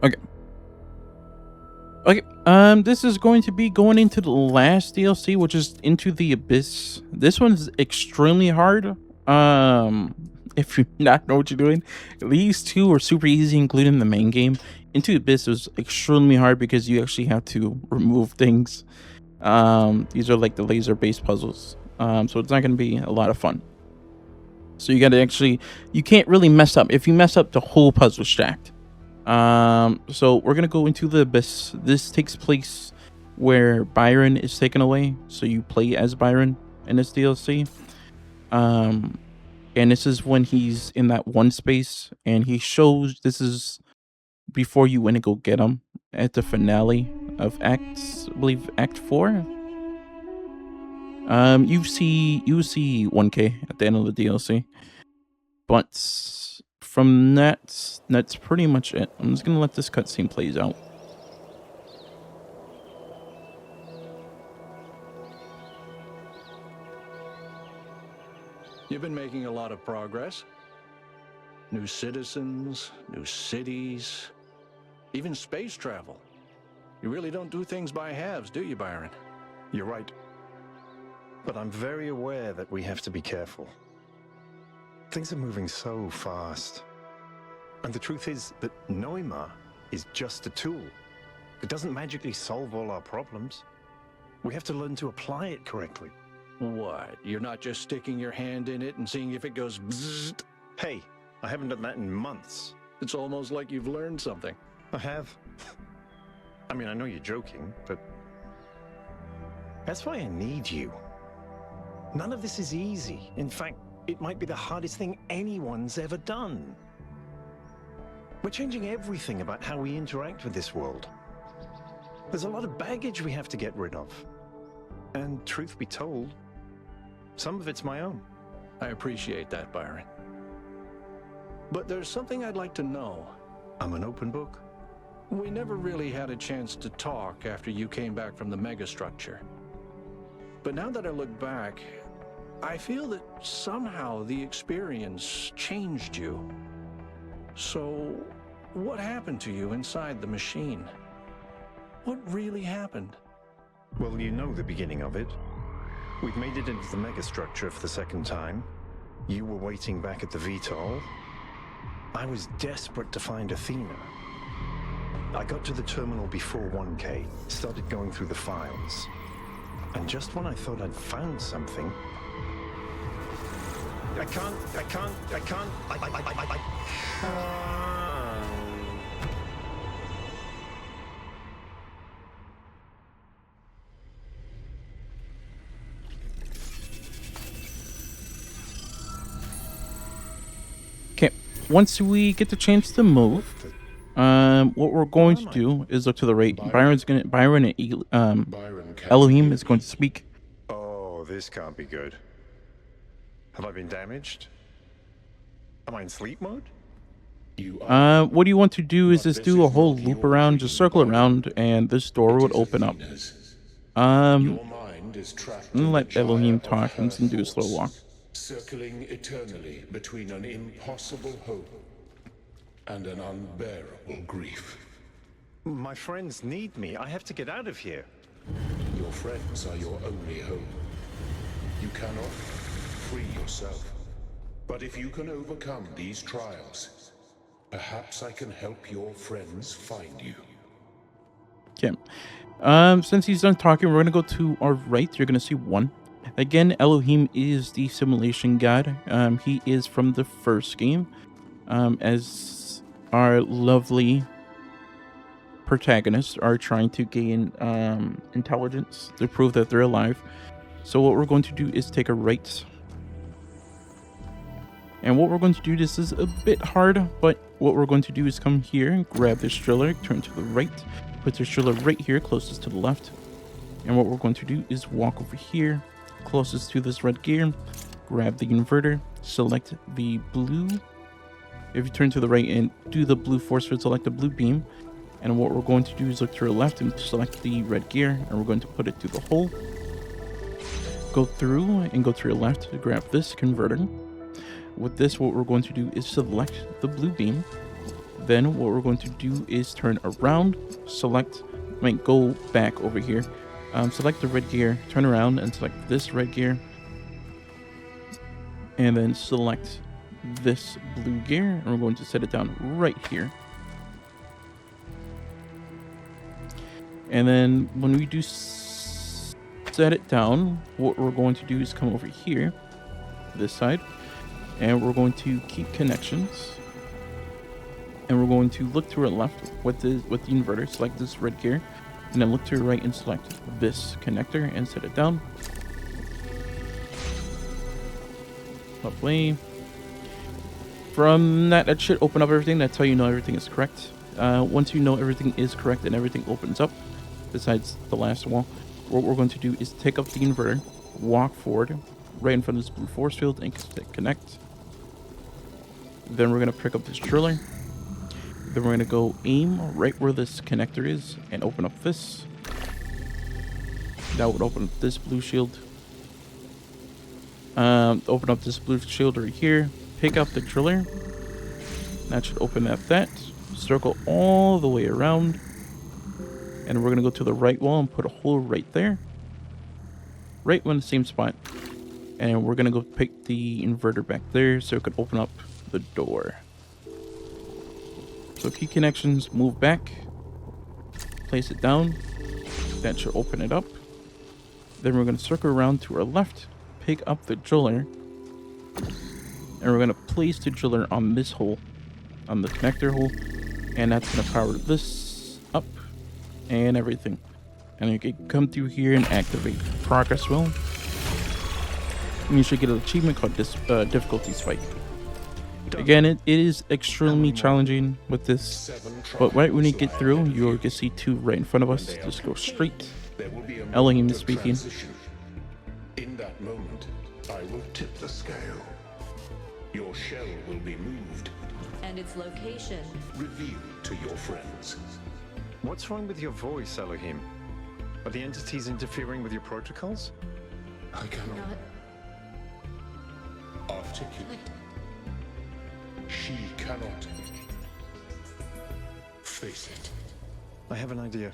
Okay. Okay. This is going to be going into the last DLC, which is Into the Abyss. This one's extremely hard. If you not know what you're doing, these two are super easy, including the main game. Into the Abyss is extremely hard because you actually have to remove things. These are like the laser-based puzzles. So it's not going to be a lot of fun. So you got to actually, you can't really mess up. If you mess up, the whole puzzle's stacked. So we're gonna go into the abyss. This takes place where Byron is taken away, so you play as Byron in this DLC. And this is when he's in that one space, and he shows, this is before you went to go get him at the finale of acts, I believe Act 4. You see 1K at the end of the DLC, but from that's pretty much it. I'm just gonna let this cutscene plays out. You've been making a lot of progress. New citizens, new cities, even space travel. You really don't do things by halves, do you, Byron? You're right. But I'm very aware that we have to be careful. Things are moving so fast. And the truth is that Neuma is just a tool. It doesn't magically solve all our problems. We have to learn to apply it correctly. What? You're not just sticking your hand in it and seeing if it goes bzzzt? Hey, I haven't done that in months. It's almost like you've learned something. I have. I mean, I know you're joking, but that's why I need you. None of this is easy. In fact, it might be the hardest thing anyone's ever done. We're changing everything about how we interact with this world. There's a lot of baggage we have to get rid of. And truth be told, some of it's my own. I appreciate that, Byron. But there's something I'd like to know. I'm an open book. We never really had a chance to talk after you came back from the megastructure. But now that I look back, I feel that somehow the experience changed you. So, what happened to you inside the machine? What really happened? Well, you know the beginning of it. We'd made it into the megastructure for the second time. You were waiting back at the VTOL. I was desperate to find Athena. I got to the terminal before 1K, started going through the files. And just when I thought I'd found something... I can't... Okay, once we get the chance to move, what we're going to do is look to the right. Byron and Elohim is going to speak. Oh, this can't be good. Have I been damaged? Am I in sleep mode? What you want to do is just do a whole loop around, just circle around, and this door would open up. I'm gonna let Elohim talk and do a slow walk. Circling eternally between an impossible hope and an unbearable grief. My friends need me. I have to get out of here. Your friends are your only hope. You cannot free yourself. But if you can overcome these trials, perhaps I can help your friends find you. Okay. Since he's done talking, we're gonna go to our right. You're gonna see one. Again, Elohim is the simulation god. He is from the first game. As our lovely protagonists are trying to gain intelligence to prove that they're alive. So what we're going to do is take a right. And what we're going to do, this is a bit hard, but what we're going to do is come here and grab this driller, turn to the right, put this driller right here, closest to the left. And what we're going to do is walk over here, closest to this red gear, grab the inverter, select the blue. If you turn to the right and do the blue force field, select the blue beam. And what we're going to do is look to the left and select the red gear, and we're going to put it through the hole. Go through and go to your left to grab this converter. With this, what we're going to do is select the blue beam, Then what we're going to do is turn around, go back over here, select the red gear, turn around and select this red gear, and then select this blue gear, and we're going to set it down right here. And then when we do set it down, what we're going to do is come over here, this side, and we're going to keep connections. And we're going to look to our left with the inverter, select this red gear, and then look to your right and select this connector and set it down. Lovely. From that should open up everything. That's how you know everything is correct. Once you know everything is correct and everything opens up, besides the last wall, what we're going to do is take up the inverter, walk forward, right in front of this blue force field, and connect. Then we're going to pick up this driller. Then we're going to go aim right where this connector is and open up this. That would open up this blue shield. Open up this blue shield right here. Pick up the driller. That should open up that. Circle all the way around. And we're going to go to the right wall and put a hole right there. Right in the same spot. And we're going to go pick the inverter back there so it could open up the door. So key connections, move back, place it down. That should open it up. Then we're going to circle around to our left, pick up the driller, and we're going to place the driller on this hole, on the connector hole, and that's going to power this up and everything. And you can come through here and activate progress wheel. And you should get an achievement called difficulty spike. Again, it is extremely challenging with this, but right when you get through, you can see two right in front of us. Just go straight. Elysium is speaking. In that moment, I will tip the scale. Your shell will be moved, And its location. revealed to your friends. What's wrong with your voice, Elohim? Are the entities interfering with your protocols? I cannot Not articulate. She cannot face it. I have an idea.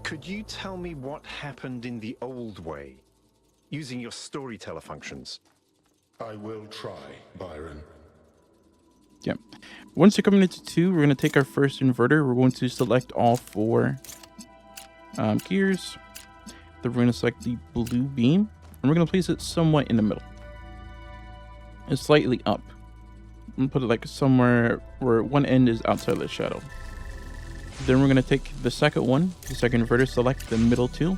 Could you tell me what happened in the old way, using your storyteller functions? I will try, Byron. Yep. Once you're coming into 2, we're going to take our first inverter. We're going to select all 4 gears. Then we're going to select the blue beam. And we're going to place it somewhat in the middle. And slightly up. And put it like somewhere where one end is outside the shadow. Then we're going to take the second one, the second inverter, select the middle 2.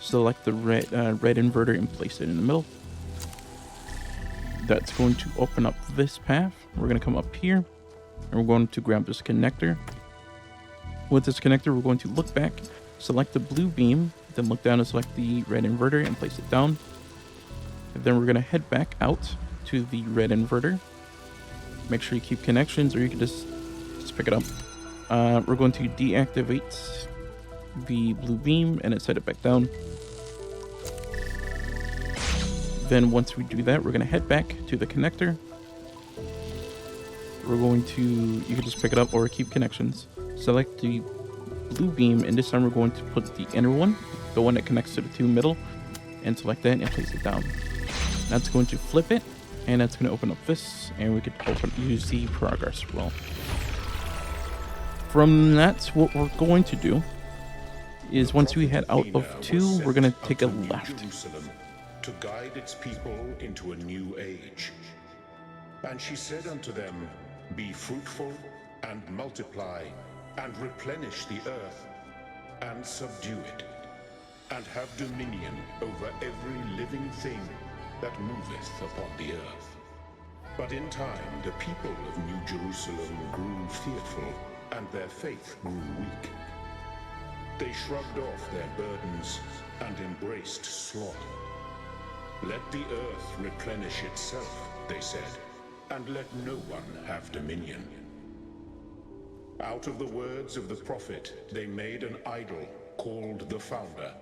Select the red inverter and place it in the middle. That's going to open up this path. We're going to come up here. And we're going to grab this connector. With this connector, we're going to look back, select the blue beam, then look down and select the red inverter and place it down. And then we're going to head back out to the red inverter. Make sure you keep connections, or you can just pick it up. We're going to deactivate the blue beam and then set it back down. Then once we do that, we're going to head back to the connector. We're going to, you can just pick it up or keep connections. Select the blue beam, and this time we're going to put the inner one, the one that connects to the 2 middle, and select that and place it down. That's going to flip it, and that's going to open up this, and we could use the progress wheel. From that, what we're going to do is once we head out of 2, we're going to take a left. Jerusalem to guide its people into a new age. And she said unto them, Be fruitful and multiply and replenish the earth and subdue it, and have dominion over every living thing that moveth upon the earth. But in time the people of New Jerusalem grew fearful, and their faith grew weak. They shrugged off their burdens and embraced slaughter. Let the earth replenish itself, they said, and let no one have dominion. Out of the words of the prophet, they made an idol called the Founder,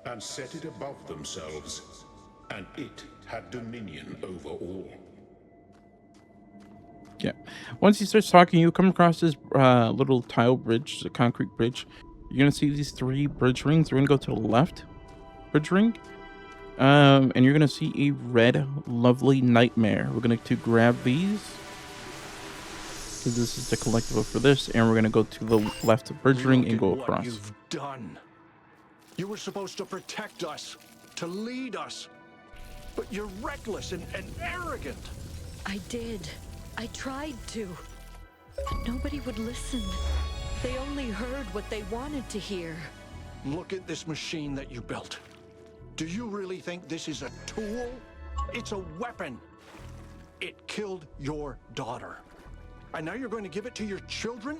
and set it above themselves, and it had dominion over all. Yeah. Once he starts talking, you come across this little tile bridge, a concrete bridge. You're gonna see these 3 bridge rings. We're gonna go to the left bridge ring. And you're gonna see a red, lovely nightmare. We're going to grab these, because this is the collectible for this, and we're gonna go to the left bridge ring and Look go at what across. you've done. You were supposed to protect us, to lead us, but you're reckless and arrogant. I did. I tried to. But nobody would listen. They only heard what they wanted to hear. Look at this machine that you built. Do you really think this is a tool? It's a weapon. It killed your daughter. And now you're going to give it to your children?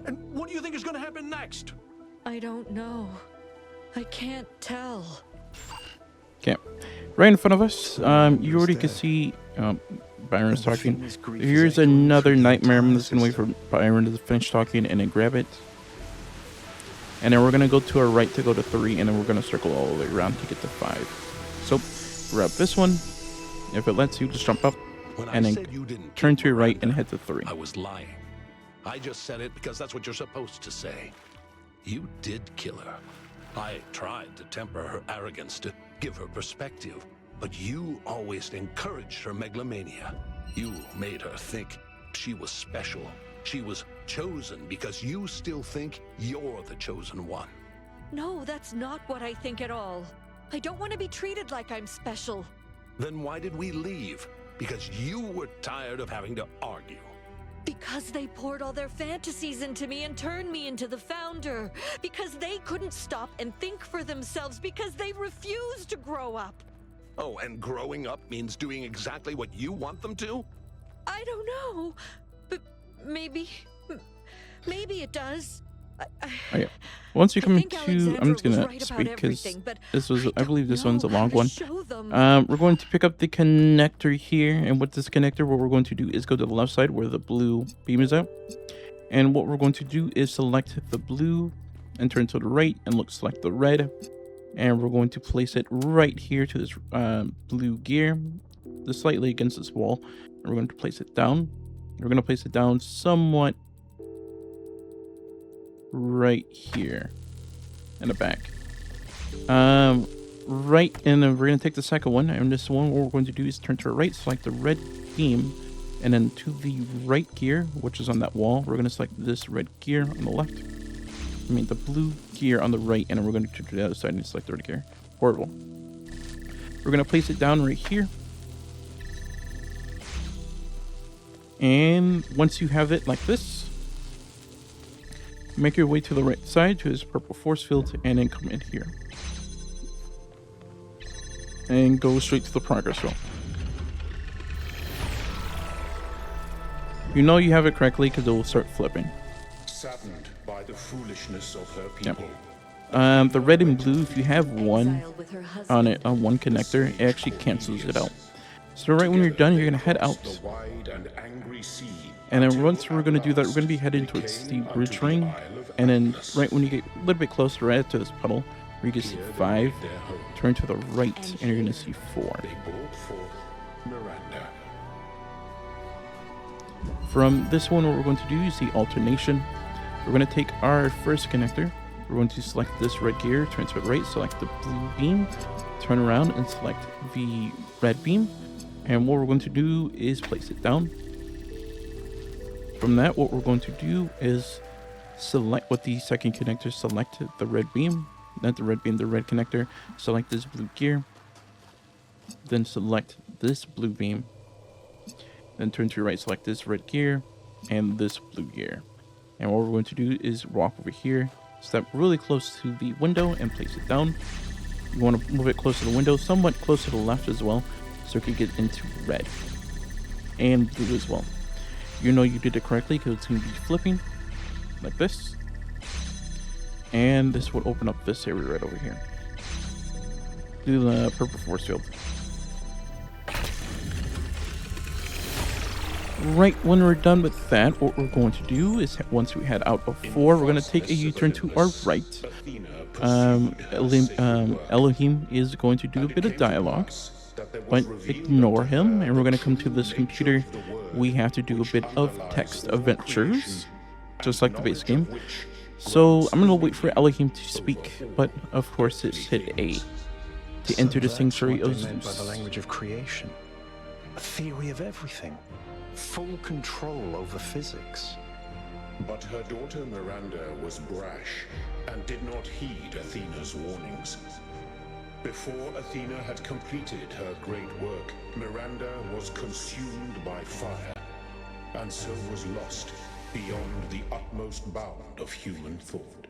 And what do you think is going to happen next? I don't know. I can't tell. Okay, right in front of us, you already can see Byron's talking. Here's another nightmare. I'm just gonna wait for Byron to finish talking and then grab it. And then we're gonna go to our right to go to 3, and then we're gonna circle all the way around to get to 5. So grab this one. If it lets you, just jump up and then turn to your right and head to 3. I was lying. I just said it because that's what you're supposed to say. You did kill her. I tried to temper her arrogance, to give her perspective, but you always encouraged her megalomania. You made her think she was special. She was chosen because you still think you're the chosen one. No, that's not what I think at all. I don't want to be treated like I'm special. Then why did we leave? Because you were tired of having to argue. Because they poured all their fantasies into me and turned me into the Founder. Because they couldn't stop and think for themselves. Because they refused to grow up. Oh, and growing up means doing exactly what you want them to? I don't know. But maybe it does. Oh, yeah. Once you come think into, Alexandra I'm just gonna was right speak about because everything, but this was, I believe this don't one's a know long how to one. show them. We're going to pick up the connector here, and with this connector, what we're going to do is go to the left side where the blue beam is at. And what we're going to do is select the blue and turn to the right and select the red. And we're going to place it right here to this blue gear, just slightly against this wall. And we're going to place it down. We're going to place it down somewhat right here in the back. Right, and then we're going to take the second one, and this one, what we're going to do is turn to our right, select the red beam, and then to the right gear, which is on that wall, we're going to select this red gear on the left. I mean, the blue gear on the right, and then we're going to turn to the other side and select the red gear. Horrible. We're going to place it down right here. And once you have it like this, make your way to the right side to this purple force field, and then come in here. And go straight to the progress wheel. You know you have it correctly because it will start flipping. Saddened by the foolishness of her people. The red and blue, if you have one Exiled with her husband. on it, on one connector, it actually cancels it out. So right when you're done, you're gonna head out. The wide and angry sea. And then once we're going to do that, we're going to be heading towards the bridge ring. And then right when you get a little bit closer right to this puddle, where you can see 5, turn to the right, and you're going to see 4. They brought forth Miranda. From this one, what we're going to do is the alternation. We're going to take our first connector. We're going to select this red gear, turn to the right, select the blue beam, turn around and select the red beam. And what we're going to do is place it down. From that, what we're going to do is select with the second connector, select the red beam, not the red beam, the red connector, select this blue gear, then select this blue beam, then turn to your right, select this red gear and this blue gear. And what we're going to do is walk over here, step really close to the window and place it down. You want to move it close to the window, somewhat close to the left as well, so it can get into red and blue as well. You know you did it correctly because it's going to be flipping like this. And this would open up this area right over here. Do the purple force field. Right when we're done with that, what we're going to do is once we head out of 4, we're going to take a U-turn to our right. Elohim is going to do a bit of dialogue, but ignore him, and we're going to come to this computer we have to do a bit of text adventures, just like the base game. So I'm gonna wait for Elohim to speak, but of course it's hit A to enter the sanctuary of Meant by the Zeus. language of creation, a theory of everything, full control over physics. But her daughter Miranda was brash and did not heed Athena's warnings. Before Athena had completed her great work, Miranda was consumed by fire, and so was lost beyond the utmost bound of human thought.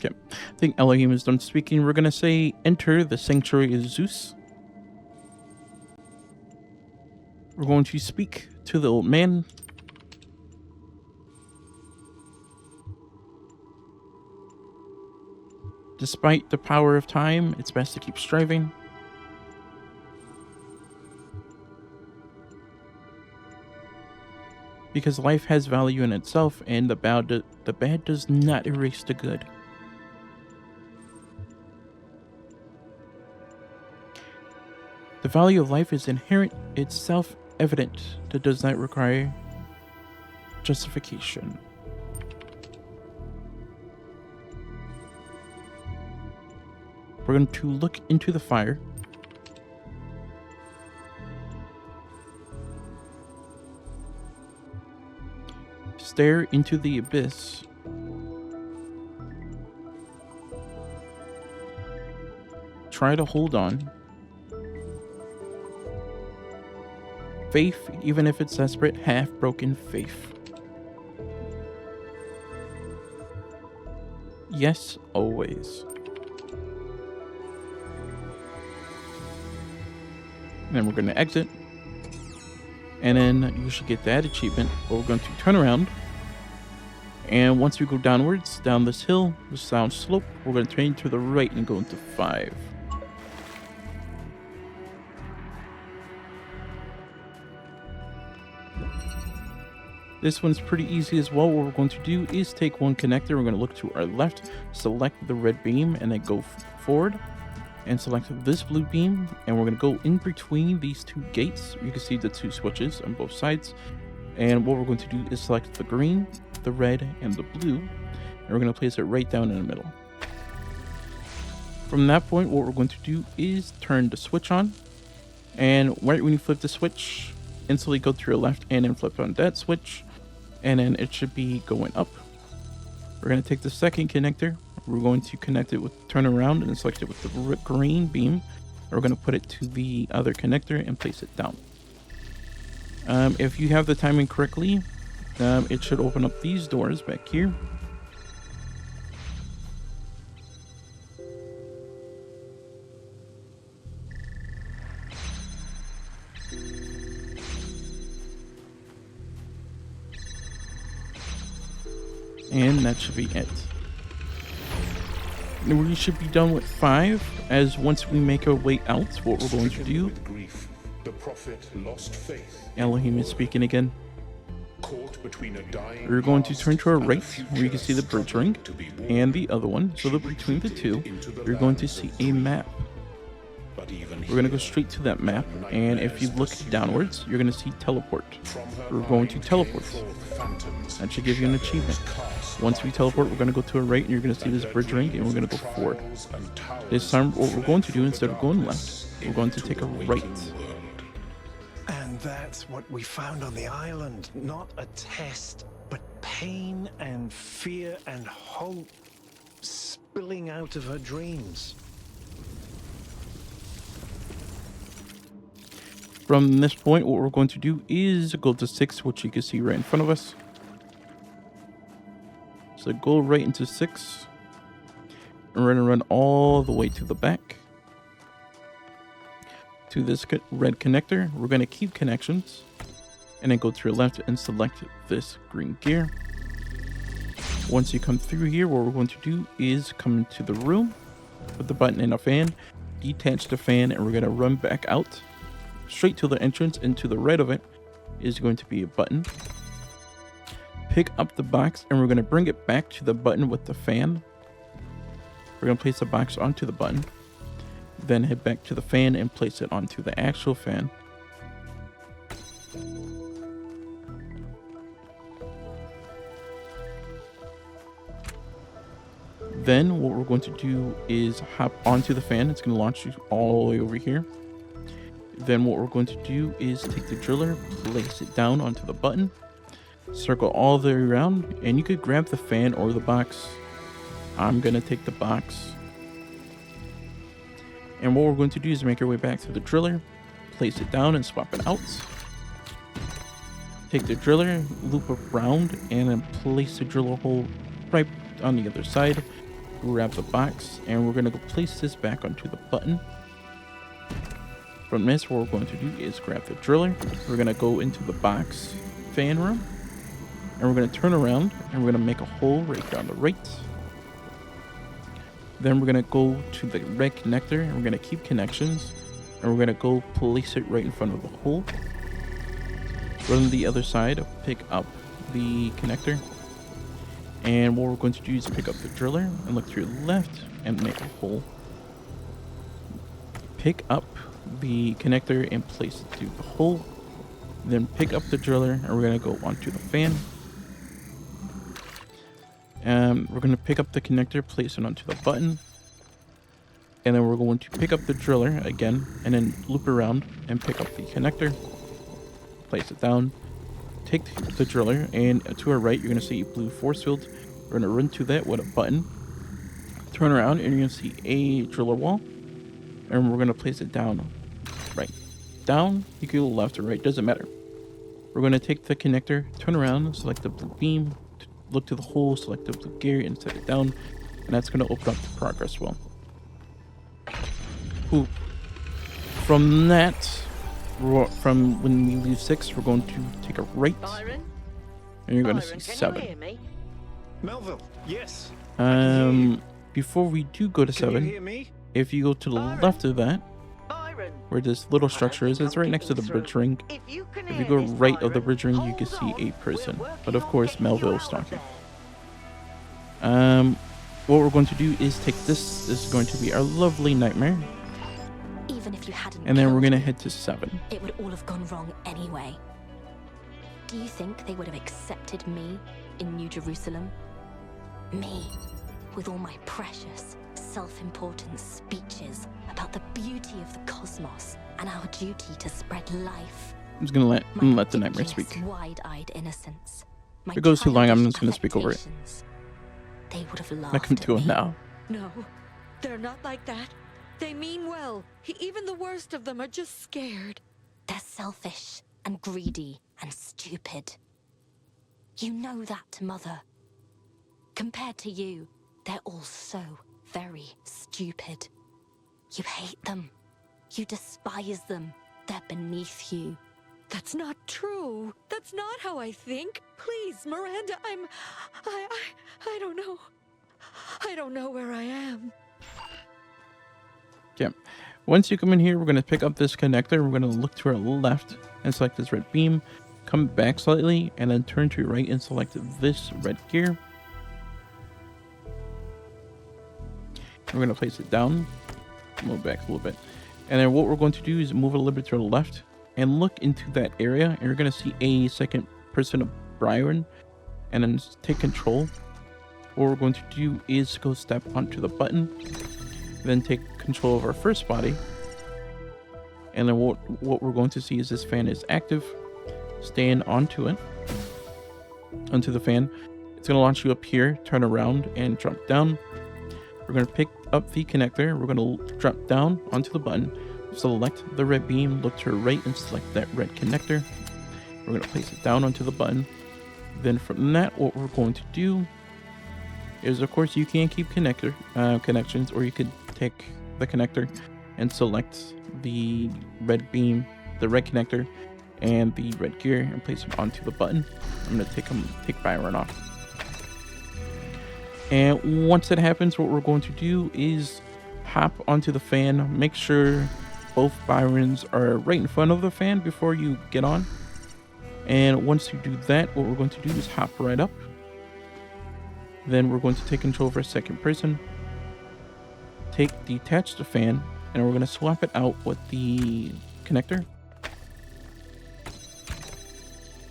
Okay, I think Elohim is done speaking. We're gonna say enter the sanctuary of Zeus. We're going to speak to the old man. Despite the power of time, it's best to keep striving. Because life has value in itself, and the bad does not erase the good. The value of life is inherent, it's self-evident, that does not require justification. We're going to look into the fire. Stare into the abyss. Try to hold on. Faith, even if it's desperate, half-broken faith. Yes, always. Then we're going to exit. And then you should get that achievement. But we're going to turn around. And once we go downwards, down this hill, this down slope, we're going to turn to the right and go into 5. This one's pretty easy as well. What we're going to do is take one connector. We're going to look to our left, select the red beam, and then go forward. And select this blue beam, and we're going to go in between these two gates. You can see the 2 switches on both sides. And what we're going to do is select the green, the red, and the blue. And we're going to place it right down in the middle. From that point, what we're going to do is turn the switch on. And right when you flip the switch, instantly go to your left and then flip on that switch. And then it should be going up. We're going to take the second connector. We're going to connect it with, turn around and select it with the green beam. And we're going to put it to the other connector and place it down. If you have the timing correctly, it should open up these doors back here. And that should be it. We should be done with 5, as once we make our way out, what we're going to do... With grief, the prophet lost faith. Elohim is speaking again. Caught between a dying We're going to past turn to our and a right, where you can see the future bridge ring, struggling to be born. and the other one. So that between the two, you're going to see a map. But even We're going to go here, straight to that map, and if you look downwards, you're going to see teleport. from her We're going to mind teleport. came forth phantoms, That should give you an achievement. cast Once we teleport, we're going to go to our right, and you're going to see this bridge ring, and we're going to go forward. This time, what we're going to do, instead of going left, we're going to take a right. And that's what we found on the island. Not a test, but pain and fear and hope spilling out of her dreams. From this point, what we're going to do is go to 6, which you can see right in front of us. So go right into 6. And we're going to run all the way to the back. To this red connector. We're going to keep connections. And then go to your left and select this green gear. Once you come through here, what we're going to do is come into the room. Put the button in a fan. Detach the fan, and we're going to run back out. Straight to the entrance, and to the right of it is going to be a button. Pick up the box, and we're going to bring it back to the button with the fan. We're going to place the box onto the button, then head back to the fan and place it onto the actual fan. Then what we're going to do is hop onto the fan. It's going to launch you all the way over here. Then what we're going to do is take the driller, place it down onto the button, circle all the way around, and you could grab the fan or the box. I'm going to take the box. And what we're going to do is make our way back to the driller, place it down and swap it out. Take the driller, loop around, and then place the driller hole right on the other side. Grab the box, and we're going to go place this back onto the button. From this, what we're going to do is grab the driller. We're going to go into the box fan room, and we're going to turn around, and we're going to make a hole right here on the right. Then we're going to go to the red connector, and we're going to keep connections, and we're going to go place it right in front of the hole. Run the other side, pick up the connector, and what we're going to do is pick up the driller and look to your left and make a hole. Pick up the connector and place it through the hole. Then pick up the driller, and we're going to go onto the fan. We're going to pick up the connector, place it onto the button, and then we're going to pick up the driller again and then loop around and pick up the connector, place it down, take the driller, and to our right you're going to see a blue force field. We're going to run to that with a button, turn around, and you're going to see a driller wall, and we're going to place it down. Right down, you can go left or right, doesn't matter. We're going to take the connector, turn around, select the blue beam, look to the hole, select the blue gear, and set it down, and that's going to open up the progress wheel. Ooh. From that, from when we leave 6, we're going to take a right, Byron? and you're going to Byron, see can you 7. hear me? Melville, yes. I can hear you. Before we do go to Can you 7, hear me? if you go to the Byron. left of that, Byron? where this little structure is, it's right next to the bridge ring. If you can If you hear go this, right of the Byron, bridge ring, you can hold see on. a person. We're But of working course, on getting you Melville's out of talking. there. What we're going to do is take this. This is going to be our lovely nightmare. Even if you hadn't And then we're killed going to me, head to 7. it would all have gone wrong anyway. Do you think they would have accepted me in New Jerusalem? Me, with all my precious, self-important speeches about the beauty of the cosmos and our duty to spread life. I'm just going to let the nightmare ridiculous, speak. wide-eyed innocence. My If it goes too long, I'm childish just going to speak over it. affectations. They would have laughed Like I'm at doing me. now. No, they're not like that. They mean well. Even the worst of them are just scared. They're selfish and greedy and stupid. You know that, Mother. Compared to you, they're all so very stupid. You hate them. You despise them. They're beneath you. That's not true. That's not how I think. Please, Miranda, I don't know. I don't know where I am. Okay. Once you come in here, we're going to pick up this connector. We're going to look to our left and select this red beam. Come back slightly and then turn to your right and select this red gear. We're going to place it down. Move back a little bit. And then what we're going to do is move a little bit to the left and look into that area. And you're going to see a second person of Byron. And then take control. What we're going to do is go step onto the button. Then take control of our first body. And then what we're going to see is this fan is active. Stand onto it. Onto the fan. It's going to launch you up here. Turn around and jump down. We're going to pick up the connector. We're going to drop down onto the button. Select the red beam. Look to your right and select that red connector. We're going to place it down onto the button. Then from that, what we're going to do is, of course, you can keep connections, or you could take the connector and select the red beam, the red connector, and the red gear and place them onto the button. I'm going to take Byron off. And once that happens, what we're going to do is hop onto the fan. Make sure both Byrons are right in front of the fan before you get on. And once you do that, what we're going to do is hop right up. Then we're going to take control of our second person. Detach the fan, and we're going to swap it out with the connector.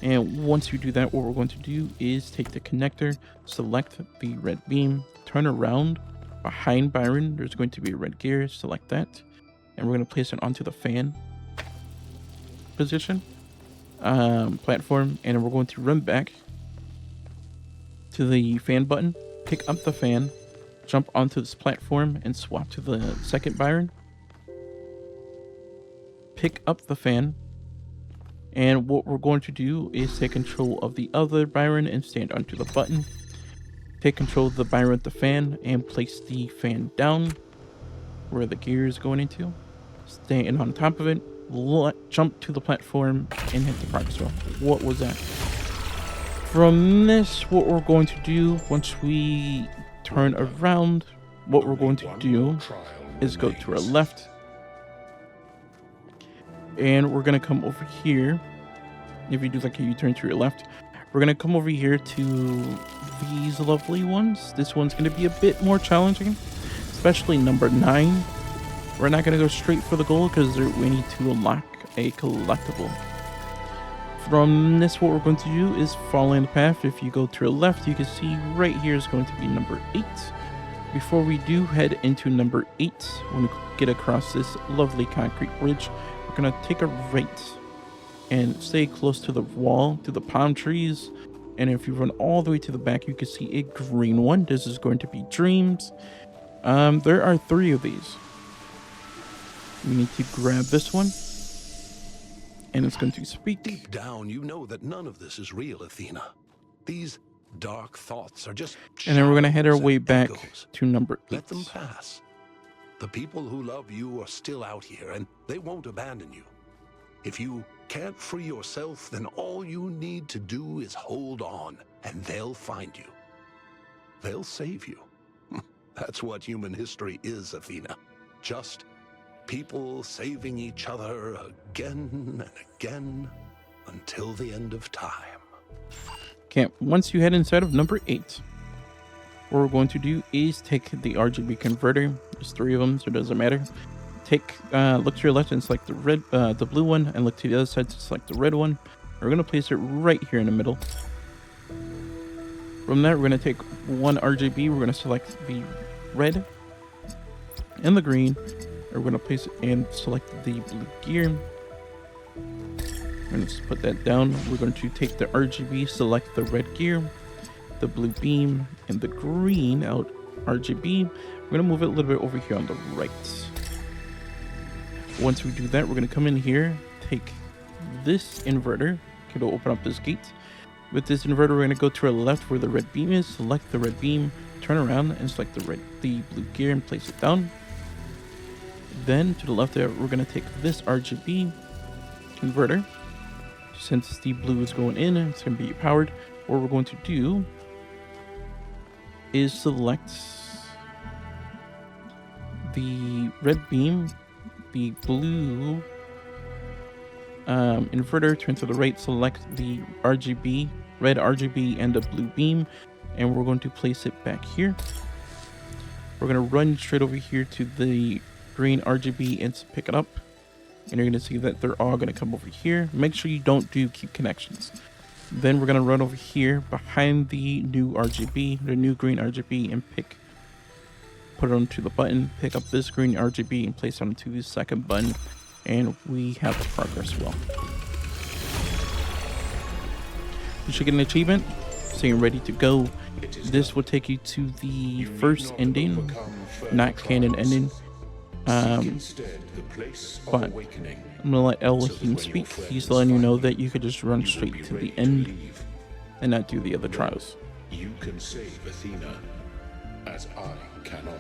And once you do that, what we're going to do is take the connector, select the red beam, turn around. Behind Byron, there's going to be a red gear, select that. And we're going to place it onto the fan position, platform. And we're going to run back to the fan button, pick up the fan, jump onto this platform, and swap to the second Byron. Pick up the fan. And what we're going to do is take control of the other Byron and stand onto the button. Take control of the Byron with the fan and place the fan down where the gear is going into. Stand on top of it, jump to the platform, and hit the progress wheel. What was that? From this, what we're going to do once we turn around, what we're going to do is go to our left. And we're going to come over here. If you do like a U-turn to your left, we're going to come over here to these lovely ones. This one's going to be a bit more challenging, especially number 9. We're not going to go straight for the goal because we need to unlock a collectible. From this, what we're going to do is follow the path. If you go to your left, you can see right here is going to be number 8. Before we do head into number 8, when we get across this lovely concrete bridge, we're going to take a right and stay close to the wall, to the palm trees. And if you run all the way to the back, you can see a green one. This is going to be dreams. There are 3 of these. We need to grab this one, and it's going to speak. Deep down, you know that none of this is real, Athena. These dark thoughts are just... And then we're going to head our way back echoes. to number 8. Let them pass. The people who love you are still out here, and they won't abandon you. If you can't free yourself, then all you need to do is hold on, and they'll find you. They'll save you. That's what human history is, Athena. Just people saving each other again and again until the end of time. Okay, once you head inside of number 8, what we're going to do is take the RGB converter. There's 3 of them, so it doesn't matter. Look to your left and select the blue one, and look to the other side to select the red one. We're going to place it right here in the middle. From there, we're going to take one RGB. We're going to select the red and the green. We're going to place it and select the blue gear. We're going to just put that down. We're going to take the RGB, select the red gear, the blue beam, and the green out RGB. We're going to move it a little bit over here on the right. Once we do that, we're going to come in here, take this inverter. It'll open up this gate. With this inverter, we're going to go to our left where the red beam is, select the red beam, turn around and select the blue gear and place it down. Then to the left there, we're going to take this RGB converter. Since the blue is going in, it's going to be powered. What we're going to do is select the red beam, the blue inverter, turn to the right, select the RGB, red RGB and the blue beam, and we're going to place it back here. We're going to run straight over here to the green RGB and pick it up, and you're going to see that they're all going to come over here. Make sure you don't do keep connections. Then we're going to run over here behind the new RGB, the new green RGB, and put it onto the button, pick up this green RGB and place it onto the second button, and we have the progress wheel. You should get an achievement, so you're ready to go. This will take you to the first ending, not canon ending. But I'm gonna let Elysium speak. He's letting you know that you could just run straight to the end and not do the other trials. You can save Athena, as I cannot.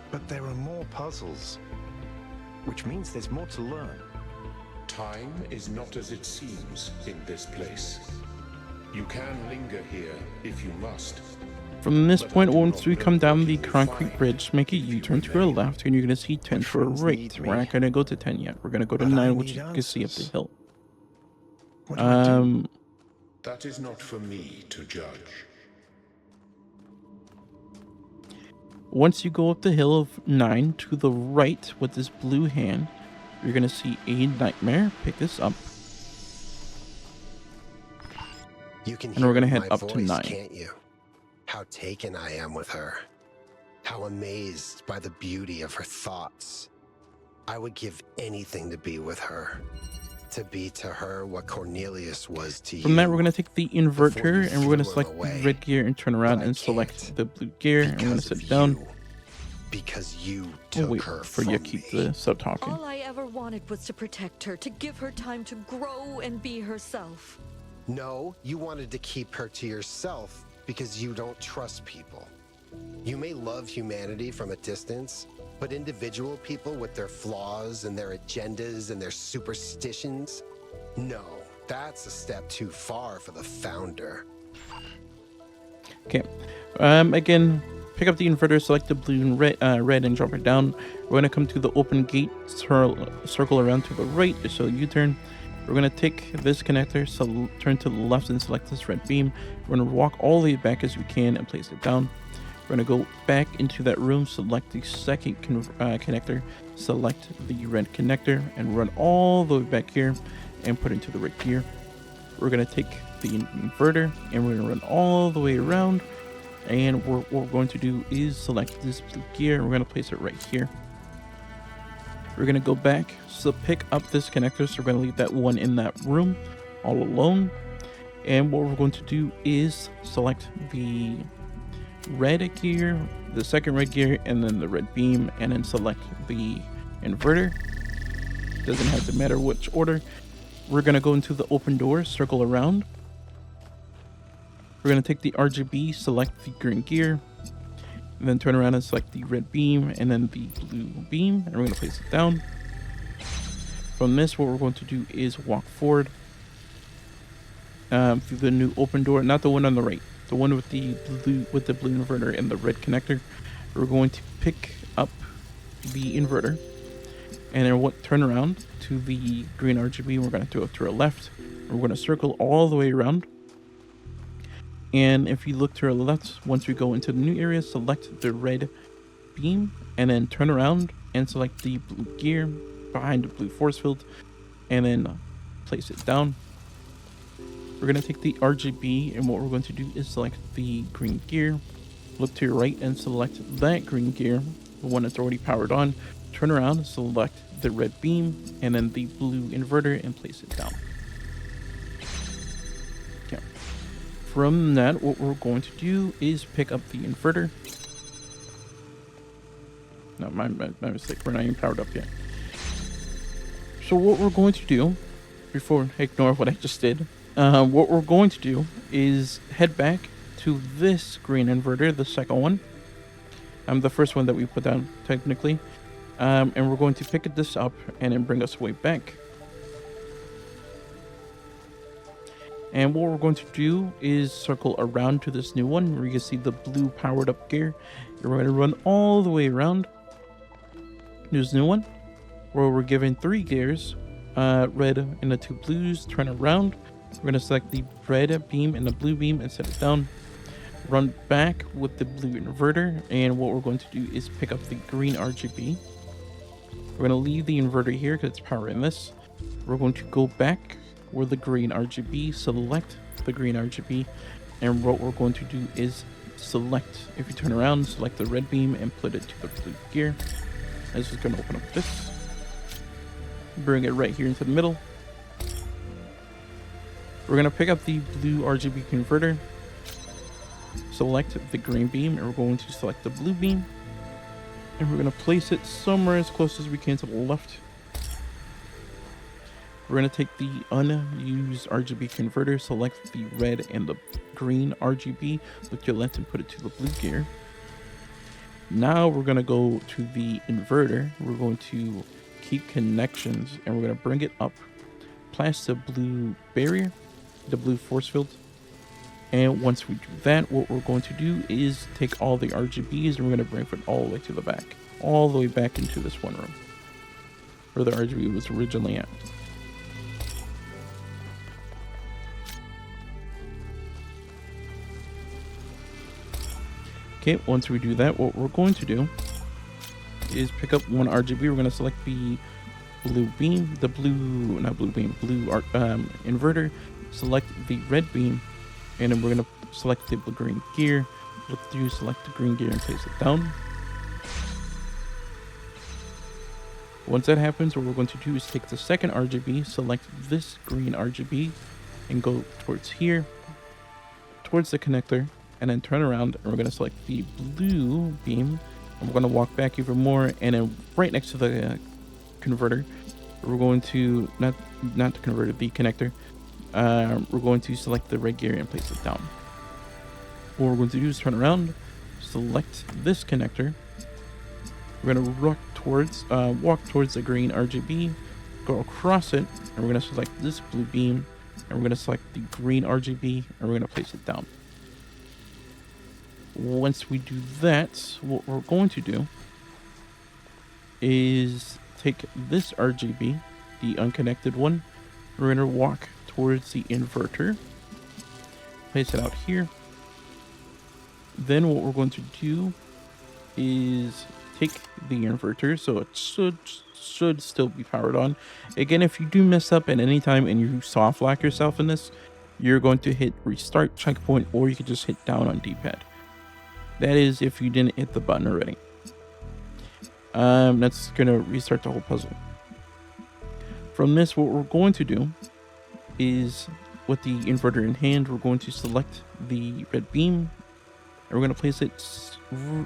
But there are more puzzles, which means there's more to learn. Time is not as it seems in this place. You can linger here if you must. From this point, once we come down the concrete bridge, make a U-turn to our left, and you're going to see 10 to our right. We're not going to go to 10 yet. We're going to go to 9, which you can see up the hill. That is not for me to judge. Once you go up the hill of 9 to the right with this blue hand, you're going to see a nightmare. Pick this up. You can And hear we're gonna in head my up to voice, 9. can't you? How taken I am with her. How amazed by the beauty of her thoughts. I would give anything to be with her. To be to her what Cornelius was to you. From that, we're going to take the inverter and we're going to threw him select the away. red gear and turn around But I and select can't the blue gear. And we're going to because sit of down. you. Because you Oh, took wait, her before from you keep me. the sub talking. All I ever wanted was to protect her, to give her time to grow and be herself. No, you wanted to keep her to yourself because you don't trust people. You may love humanity from a distance, but individual people with their flaws and their agendas and their superstitions, no, that's a step too far for the founder. Okay. Again, pick up the inverter, select the blue and red and drop it down. We're going to come to the open gate, circle around to the right, so U-turn. We're going to take this connector, so turn to the left and select this red beam. We're going to walk all the way back as we can and place it down. We're going to go back into that room, select the second connector, select the red connector, and run all the way back here and put into the red gear. We're going to take the inverter and we're going to run all the way around. And what we're going to do is select this blue gear and we're going to place it right here. We're going to go back, so pick up this connector, so we're going to leave that one in that room all alone. And what we're going to do is select the red gear, the second red gear, and then the red beam, and then select the inverter. Doesn't have to matter which order. We're going to go into the open door, circle around. We're going to take the RGB, select the green gear, and then turn around and select the red beam and then the blue beam, and we're going to place it down. From this, what we're going to do is walk forward through the new open door, not the one on the right, the one with the blue inverter and the red connector. We're going to pick up the inverter and then turn around to the green RGB. We're going to do it to our left. We're going to circle all the way around. And if you look to our left, once we go into the new area, select the red beam and then turn around and select the blue gear behind the blue force field and then place it down. We're going to take the RGB and what we're going to do is select the green gear. Look to your right and select that green gear, the one that's already powered on. Turn around, select the red beam and then the blue inverter and place it down. Okay. From that, what we're going to do is pick up the inverter. No, my mistake. We're not even powered up yet. So what we're going to do, before ignore what I just did, what we're going to do is head back to this green inverter, the second one. The first one that we put down, technically. And we're going to pick this up and then bring us way back. And what we're going to do is circle around to this new one where you can see the blue powered up gear. And we're going to run all the way around. There's a new one where we're given 3 gears, red and the 2 blues. Turn around. We're going to select the red beam and the blue beam and set it down. Run back with the blue inverter. And what we're going to do is pick up the green RGB. We're going to leave the inverter here because it's powering this. We're going to go back with the green RGB, select the green RGB, and what we're going to do is select, if you turn around, select the red beam and put it to the blue gear. This is going to open up this. Bring it right here into the middle. We're going to pick up the blue RGB converter, select the green beam, and we're going to select the blue beam. And we're going to place it somewhere as close as we can to the left. We're going to take the unused RGB converter, select the red and the green RGB with your lens and put it to the blue gear. Now we're going to go to the inverter. We're going to keep connections and we're going to bring it up past the blue barrier, the blue force field. And once we do that, what we're going to do is take all the RGBs and we're going to bring it all the way to the back, all the way back into this one room where the RGB was originally at. Okay, once we do that, what we're going to do is pick up one RGB. We're going to select the blue beam, blue inverter, select the red beam, And then we're going to select the green gear. Look through, select the green gear and place it down. Once that happens, what we're going to do is take the second RGB, select this green RGB, and go towards here, towards the connector, and then turn around, and we're going to select the blue beam, and we're going to walk back even more, and then right next to the converter, we're going to, not the converter, the connector, we're going to select the red gear and place it down. What we're going to do is turn around, select this connector, we're going to walk towards the green RGB, go across it, and we're going to select this blue beam, and we're going to select the green RGB, and we're going to place it down. Once we do that, what we're going to do is take this RGB, the unconnected one, we're going to walk towards the inverter, place it out here. Then what we're going to do is take the inverter, so it should still be powered on. Again, if you do mess up at any time and you soft lock yourself in this, you're going to hit restart checkpoint, or you can just hit down on D-pad. That is if you didn't hit the button already. That's gonna restart the whole puzzle. From this, what we're going to do is, with the inverter in hand, we're going to select the red beam, and we're going to place it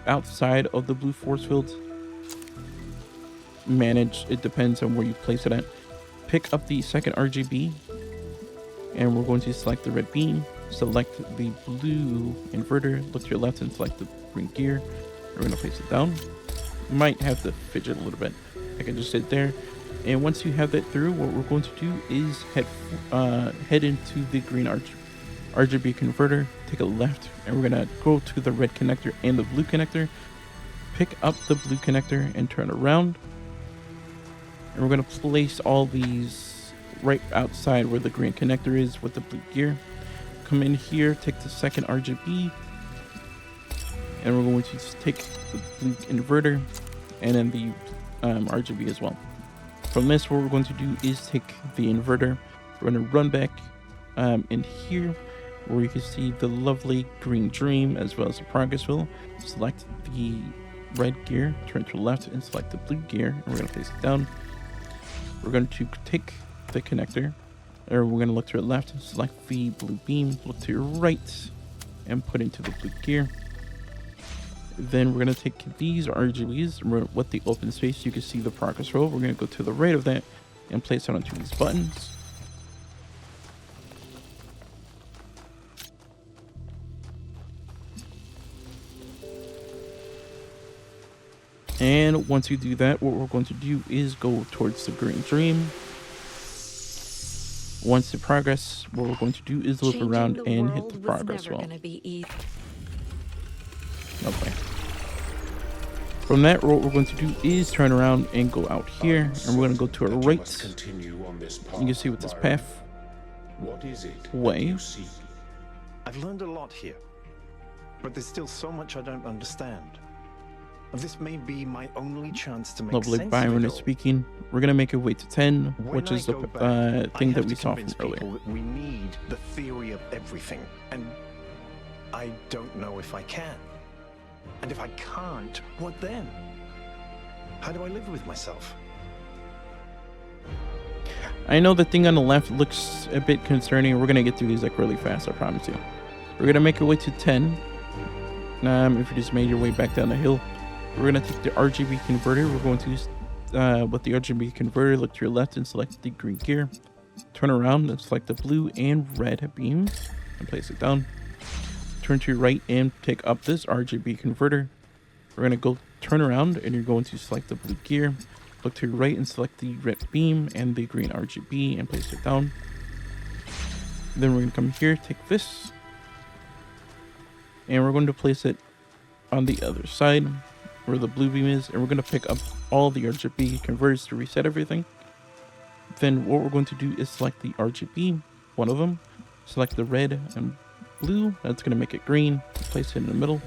outside of the blue force field. Manage, it depends on where you place it at. Pick up the second RGB, and we're going to select the red beam, select the blue inverter, look to your left and select the green gear. We're going to place it down. You might have to fidget a little bit. I can just sit there. And once you have that through, what we're going to do is head into the green RGB converter, take a left, and we're going to go to the red connector and the blue connector, pick up the blue connector and turn around. And we're going to place all these right outside where the green connector is with the blue gear. Come in here, take the second RGB, and we're going to take the blue inverter and then the RGB as well. From this, what we're going to do is take the inverter, we're going to run back in here where you can see the lovely green dream as well as the progress wheel. Select the red gear, turn to the left and select the blue gear, and we're going to place it down. We're going to take the connector, or we're going to look to the left and select the blue beam, look to your right and put into the blue gear. Then we're going to take these RGBs with the open space. You can see the progress roll. We're going to go to the right of that and place it onto these buttons. And once you do that, what we're going to do is go towards the green dream. Once the progress, what we're going to do is loop around and hit the progress wall. Okay. From that, what we're going to do is turn around and go out here, and we're going to go to our right. You can see with this path way. I've learned a lot here, but there's still so much I don't understand. This may be my only chance to make Lovely sense Byron of it is all. speaking. We're going to make it way to 10, When which I is the go back, thing I that have we to saw from convince earlier. people that we need the theory of everything, and I don't know if I can. And if I can't, what then? How do I live with myself? I know the thing on the left looks a bit concerning. We're going to get through these like really fast, I promise you. We're going to make our way to 10. If you just made your way back down the hill, we're going to take the RGB converter. We're going to, with the RGB converter, look to your left and select the green gear. Turn around and select the blue and red beams and place it down. Turn to your right and pick up this RGB converter. We're going to go turn around and you're going to select the blue gear. Look to your right and select the red beam and the green RGB and place it down. Then we're going to come here, take this, and we're going to place it on the other side where the blue beam is, and we're going to pick up all the RGB converters to reset everything. Then what we're going to do is select the RGB, one of them, select the red and blue, that's going to make it green, place it in the middle.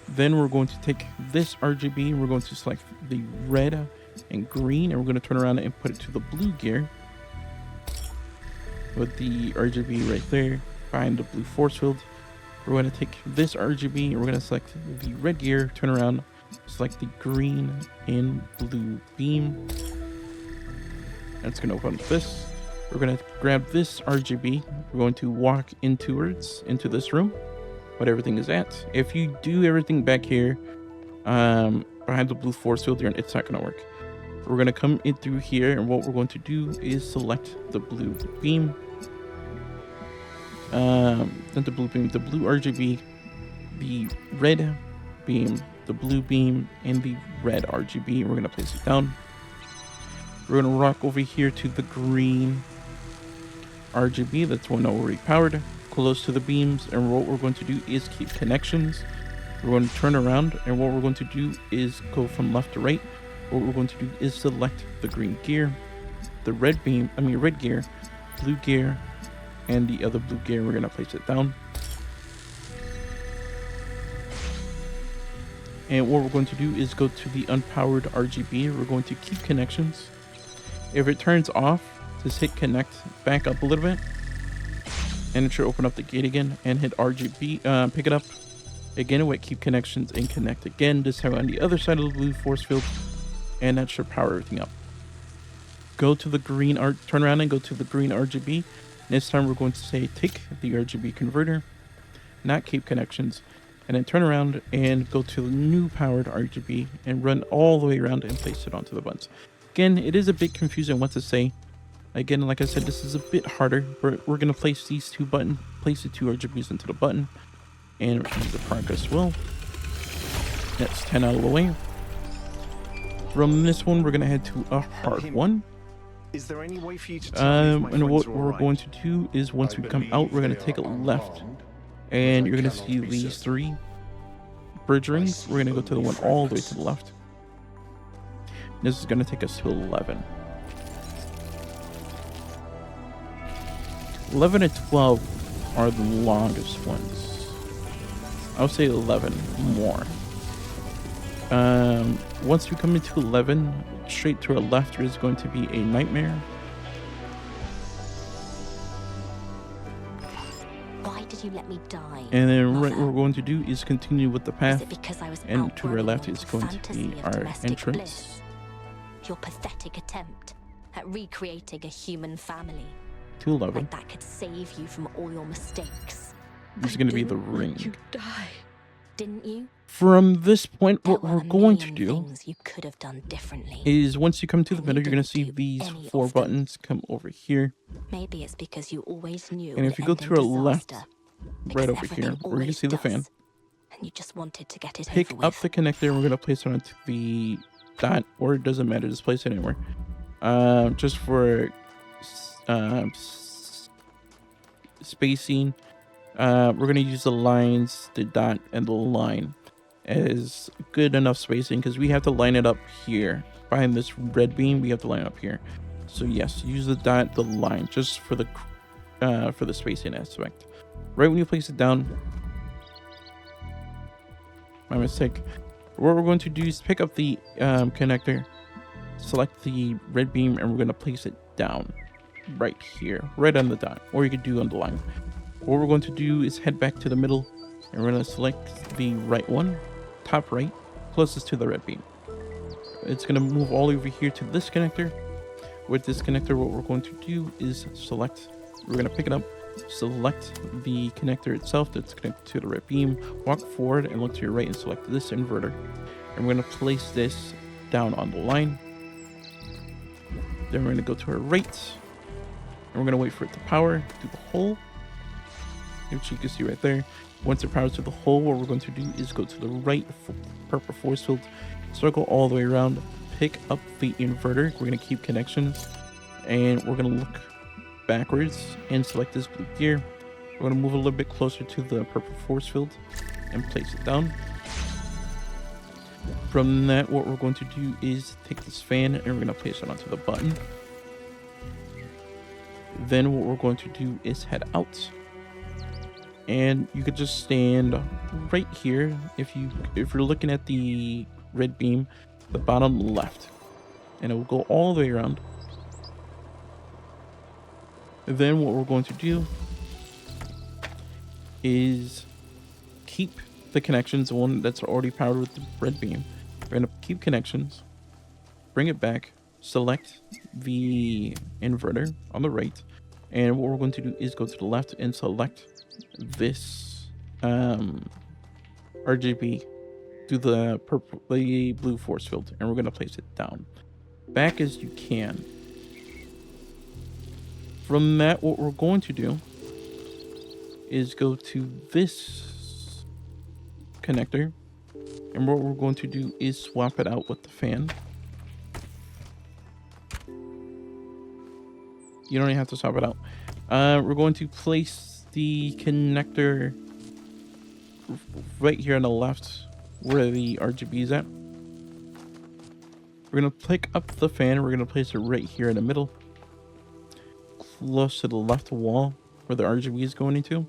Then we're going to take this RGB, we're going to select the red and green, and we're going to turn around and put it to the blue gear. with the RGB right there behind the blue force field. We're going to take this RGB and we're going to select the red gear, turn around, select the green and blue beam. That's going to open up this. We're going to grab this RGB. We're going to walk into this room, what everything is at. If you do everything back here, behind the blue force field, it's not going to work. We're going to come in through here, and what we're going to do is select the blue beam. Not the blue beam, the blue RGB, the red beam, the blue beam, and the red RGB. We're going to place it down. We're going to rock over here to the green RGB. That's one already powered, close to the beams. And what we're going to do is keep connections. We're going to turn around, and what we're going to do is go from left to right. What we're going to do is select the green gear, the red gear, blue gear, and the other blue gear. We're going to place it down. And what we're going to do is go to the unpowered RGB. We're going to keep connections. If it turns off, just hit connect back up a little bit, and it should open up the gate again, and hit RGB, pick it up again with keep connections and connect again. Just have it on the other side of the blue force field, and that should power everything up. Go to the green turn around and go to the green RGB. This time we're going to say take the RGB converter, not keep connections, and then turn around and go to the new powered RGB and run all the way around and place it onto the buttons. Again, it is a bit confusing what to say. Again, like I said, this is a bit harder. We're going to place these two RGBs into the button, and use the progress wheel. That's 10 out of the way. From this one, we're going to head to a hard one. Is there any way for you to tell me if my and what friends are we're all going right? to do is once we come out, we're going to take a left, and you're going to see these 3 bridge rings. We're going to go to the one all the way to the left. This is going to take us to 11. 11 and 12 are the longest ones. I would say 11 more. Once we come into 11, straight to our left is going to be a nightmare. Why did you let me die? And then Mother? right what we're going to do is continue with the Is path. it because I was And to our outgrowing left the is going to fantasy be of our domestic entrance. bliss? Your pathetic attempt at recreating a human family. To 11. Like that could save you from all your mistakes. This is going to be the ring. You die. Didn't you? From this point, There what were we're a going to million do things you could have done differently. is once you come to the And middle, you you're going to didn't see do these any 4 of them. buttons come over here. Maybe it's because you always knew. And it if you go would end to our in left, disaster, right because over everything here, where you can always see the fan, does, and you just wanted to get it pick over up with. the connector, and we're going to place it onto the dot, or it doesn't matter, just place it anywhere. Just for spacing, we're going to use the lines, the dot, and the line as good enough spacing, because we have to line it up here. Behind this red beam, we have to line it up here. So yes, use the dot, the line, just for the spacing aspect. Right when you place it down, my mistake. What we're going to do is pick up the connector, select the red beam, and we're going to place it down right here, right on the dot, or you could do on the line. What we're going to do is head back to the middle, and we're going to select the right one, top right, closest to the red beam. It's going to move all over here to this connector. With this connector, what we're going to do is select, we're going to pick it up, select the connector itself that's connected to the red beam, walk forward and look to your right and select this inverter. And we're going to place this down on the line. Then we're going to go to our right, and we're going to wait for it to power to the hole, which you can see right there. Once it powers to the hole, what we're going to do is go to the right purple force field, circle all the way around, pick up the inverter. We're going to keep connections, and we're going to look backwards and select this blue gear. We're going to move a little bit closer to the purple force field and place it down. From that, what we're going to do is take this fan and we're going to place it onto the button. Then what we're going to do is head out. And you could just stand right here if you're looking at the red beam, the bottom left, and it will go all the way around. And then what we're going to do is keep the connections, the one that's already powered with the red beam. We're going to keep connections, bring it back, select the inverter on the right, and what we're going to do is go to the left and select this RGB to the blue force field, and we're going to place it down back as you can. From that, what we're going to do is go to this connector, and what we're going to do is swap it out with the fan. You don't even have to swap it out. We're going to place the connector right here on the left where the RGB is at. We're going to pick up the fan. We're going to place it right here in the middle, close to the left wall where the RGB is going into.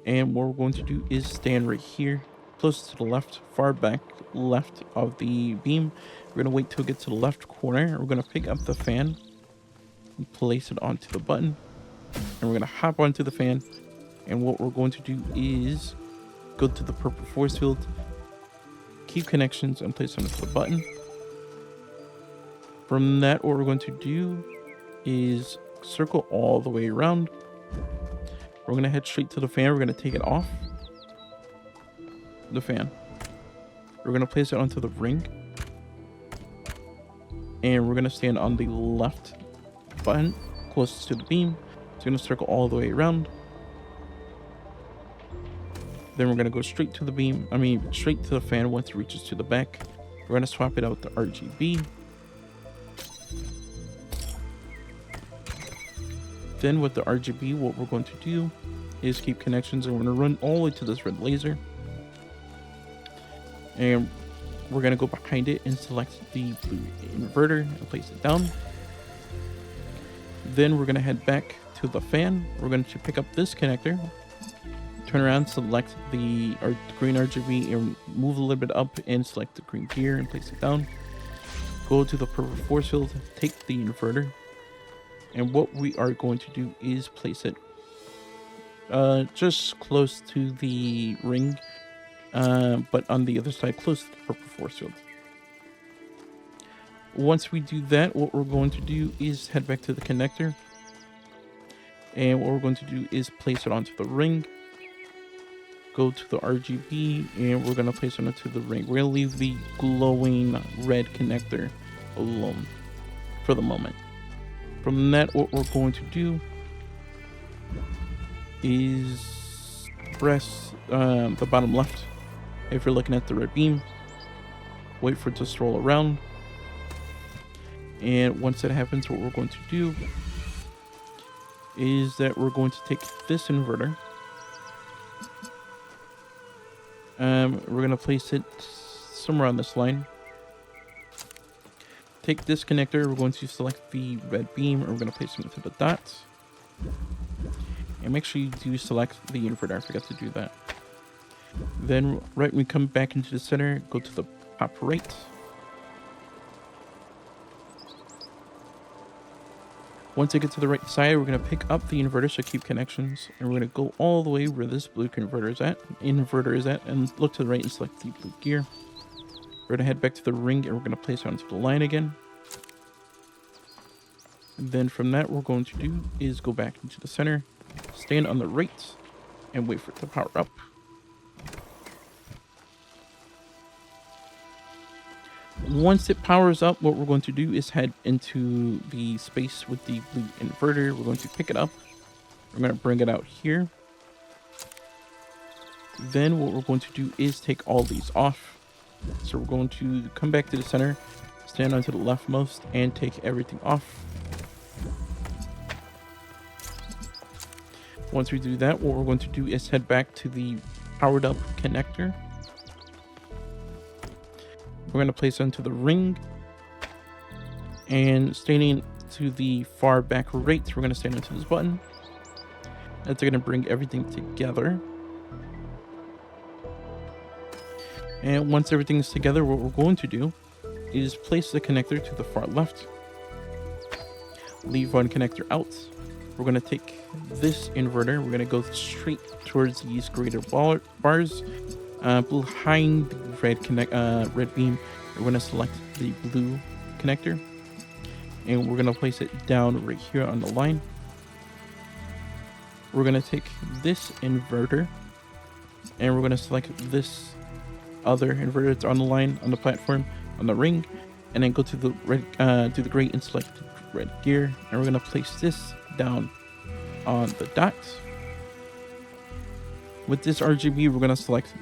And what we're going to do is stand right here, close to the left, far back left of the beam. We're going to wait till it gets to the left corner. We're going to pick up the fan and place it onto the button. And we're going to hop onto the fan. And what we're going to do is go to the purple force field, keep connections, and place it onto the button. From that, what we're going to do is circle all the way around. We're going to head straight to the fan. We're going to take it off the fan. We're going to place it onto the ring. And we're going to stand on the left button closest to the beam. It's going to circle all the way around. Then we're going to go straight to the beam. Straight to the fan once it reaches to the back. We're going to swap it out with the RGB. Then with the RGB, what we're going to do is keep connections, and we're going to run all the way to this red laser. And we're going to go behind it and select the blue inverter and place it down. Then we're going to head back to the fan. We're going to pick up this connector, turn around, select the green RGB, and move a little bit up and select the green gear and place it down. Go to the purple force field, take the inverter. And what we are going to do is place it just close to the ring, but on the other side, close to the purple force field. Once we do that, what we're going to do is head back to the connector. And what we're going to do is place it onto the ring. Go to the RGB, and we're going to place it onto the ring. We're going to leave the glowing red connector alone for the moment. From that, what we're going to do is press the bottom left if you're looking at the red beam. Wait for it to stroll around. And once that happens, what we're going to do is that we're going to take this inverter. We're going to place it somewhere on this line. Take this connector, we're going to select the red beam, and we're going to place it into the dots. And make sure you do select the inverter, I forgot to do that. Then right when we come back into the center, go to the top right. Once I get to the right side, we're going to pick up the inverter, so keep connections. And we're going to go all the way where this blue inverter is at, and look to the right and select the blue gear. We're going to head back to the ring, and we're going to place it onto the line again. And then from that, what we're going to do is go back into the center, stand on the right, and wait for it to power up. Once it powers up, what we're going to do is head into the space with the blue inverter. We're going to pick it up. We're going to bring it out here. Then what we're going to do is take all these off. So we're going to come back to the center, stand onto the leftmost, and take everything off. Once we do that, what we're going to do is head back to the powered up connector. We're going to place it onto the ring. And standing to the far back right, we're going to stand onto this button. That's going to bring everything together. And once everything's together, what we're going to do is place the connector to the far left. Leave one connector out. we're going to take this inverter. We're going to go straight towards these greater bars behind the red beam. We're going to select the blue connector, and we're going to place it down right here on the line. We're going to take this inverter, and we're going to select this other inverter that's on the line, on the platform, on the ring, and then go to the red, to the gray and select the red gear, and we're going to place this down on the dots. With this RGB, we're going to select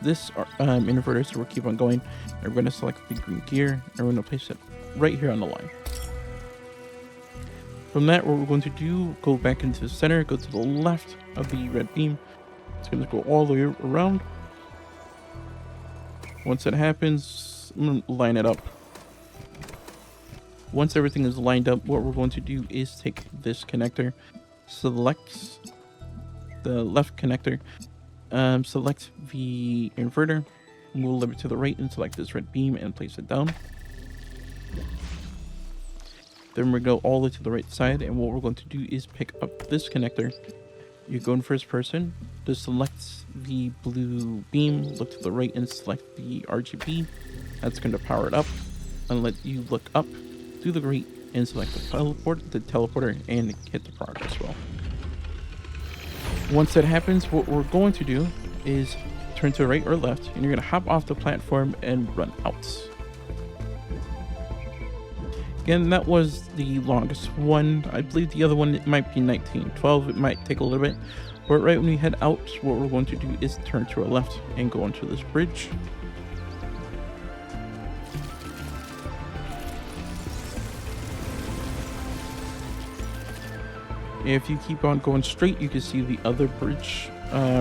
this inverter, so we'll keep on going, and we're going to select the green gear, and we're going to place it right here on the line. From that, what we're going to do, go back into the center, go to the left of the red beam. It's going to go all the way around. Once that happens, I'm going to line it up. Once everything is lined up, what we're going to do is take this connector, select the left connector, select the inverter, move it to the right and select this red beam and place it down. Then we go all the way to the right side, and what we're going to do is pick up this connector. You go in first person, just select the blue beam, look to the right and select the RGB. That's going to power it up and let you look up through the grate and select the teleporter and hit the progress well. Once that happens, what we're going to do is turn to the right or left, and you're going to hop off the platform and run out. Again, that was the longest one. I believe the other one, it might be 1912. It might take a little bit. But right when we head out, what we're going to do is turn to our left and go onto this bridge. If you keep on going straight, you can see the other bridge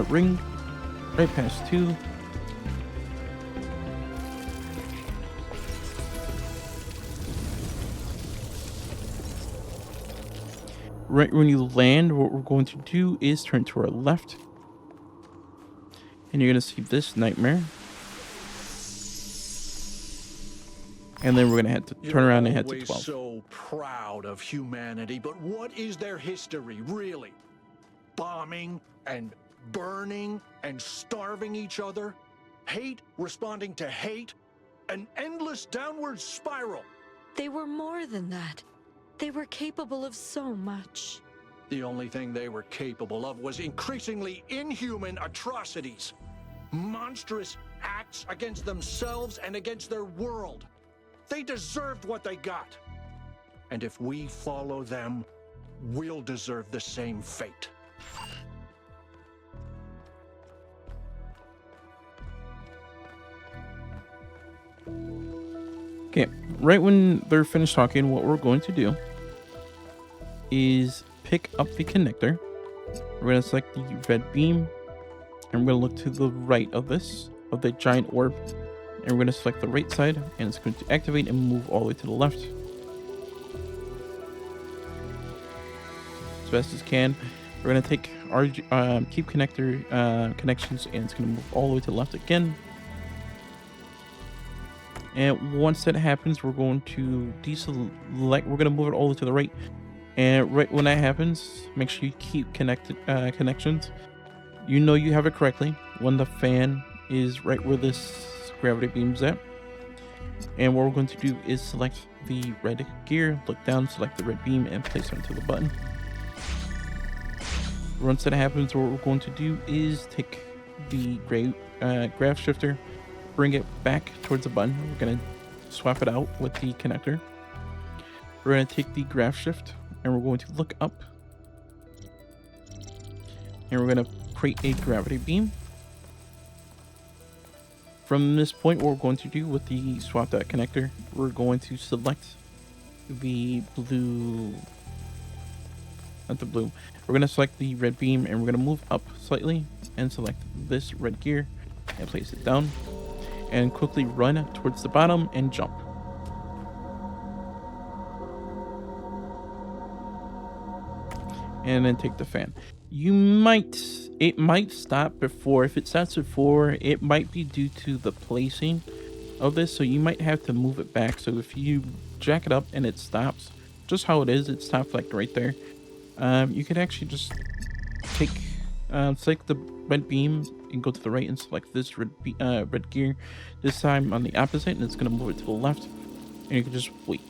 ring right past 2. Right when you land, what we're going to do is turn to our left. And you're going to see this nightmare. And then we're going to have to turn around and head to 12. So proud of humanity, but what is their history, really? Bombing and burning and starving each other? Hate responding to hate? An endless downward spiral. They were more than that. They were capable of so much. The only thing they were capable of was increasingly inhuman atrocities. Monstrous acts against themselves and against their world. They deserved what they got. And if we follow them, we'll deserve the same fate. Okay, right when they're finished talking, what we're going to do is pick up the connector. We're going to select the red beam, and we're going to look to the right of this, of the giant orb, and we're going to select the right side, and it's going to activate and move all the way to the left as best as can. We're going to take our keep connector connections, and it's going to move all the way to the left again. And once that happens, we're going to deselect. We're going to move it all the way to the right. And right when that happens, make sure you keep connected connections. You know you have it correctly when the fan is right where this gravity beam's at. And what we're going to do is select the red gear, look down, select the red beam, and place it onto the button. Once that happens, what we're going to do is take the gray graph shifter, bring it back towards the button. We're going to swap it out with the connector. We're going to take the graph shift, and we're going to look up, and we're going to create a gravity beam. From this point, what we're going to do with the swapped out connector, we're going to select the blue, not the blue, we're going to select the red beam, and we're going to move up slightly and select this red gear and place it down, and quickly run towards the bottom and jump. And then take the fan. It might stop before. If it stops before, it might be due to the placing of this, so you might have to move it back. So if you jack it up and it stops just how it is, it stops like right there, You can actually just take select the red beam and go to the right and select this red gear. This time on the opposite, and it's gonna move it to the left, and you can just wait.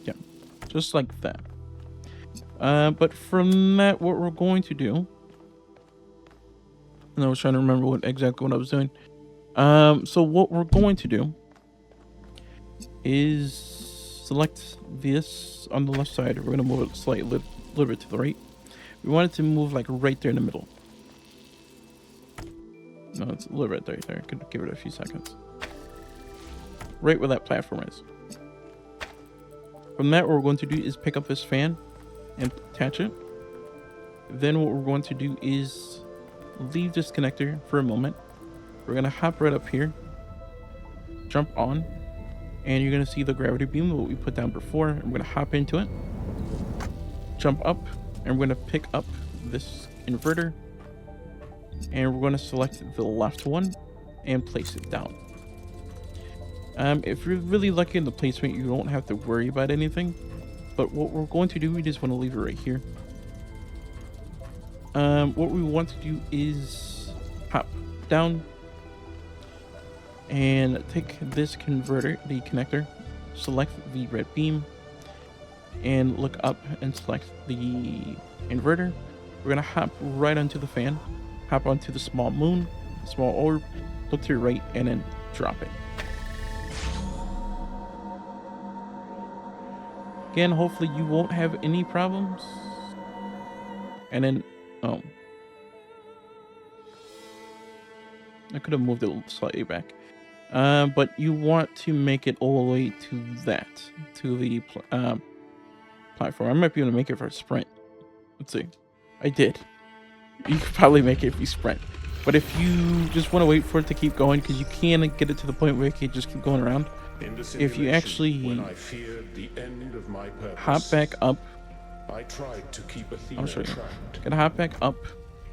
Yeah, just like that. But from that, what we're going to do, and I was trying to remember exactly what I was doing. So what we're going to do is select this on the left side. We're going to move it slightly, a little bit to the right. We want it to move like right there in the middle. No, it's a little bit right there. I could give it a few seconds. Right where that platform is. From that, what we're going to do is pick up this fan and attach it. Then what we're going to do is leave this connector for a moment. We're going to hop right up here, jump on, and you're going to see the gravity beam that we put down before. I'm going to hop into it, jump up, and we're going to pick up this inverter, and we're going to select the left one and place it down. If you're really lucky in the placement, you don't have to worry about anything. But what we're going to do, we just want to leave it right here. What we want to do is hop down and take this converter, the connector, select the red beam, and look up and select the inverter. We're gonna hop right onto the fan, hop onto the small moon, small orb, look to your right, and then drop it. Again, hopefully you won't have any problems. And then, oh, I could have moved it slightly back. But you want to make it all the way to that, to the platform. I might be able to make it for a sprint. Let's see. I did. You could probably make it if you sprint. But if you just want to wait for it to keep going, because you can get it to the point where it can just keep going around. If you actually hop back up, I tried to keep Athena I'll show you. trapped. Gonna hop back up.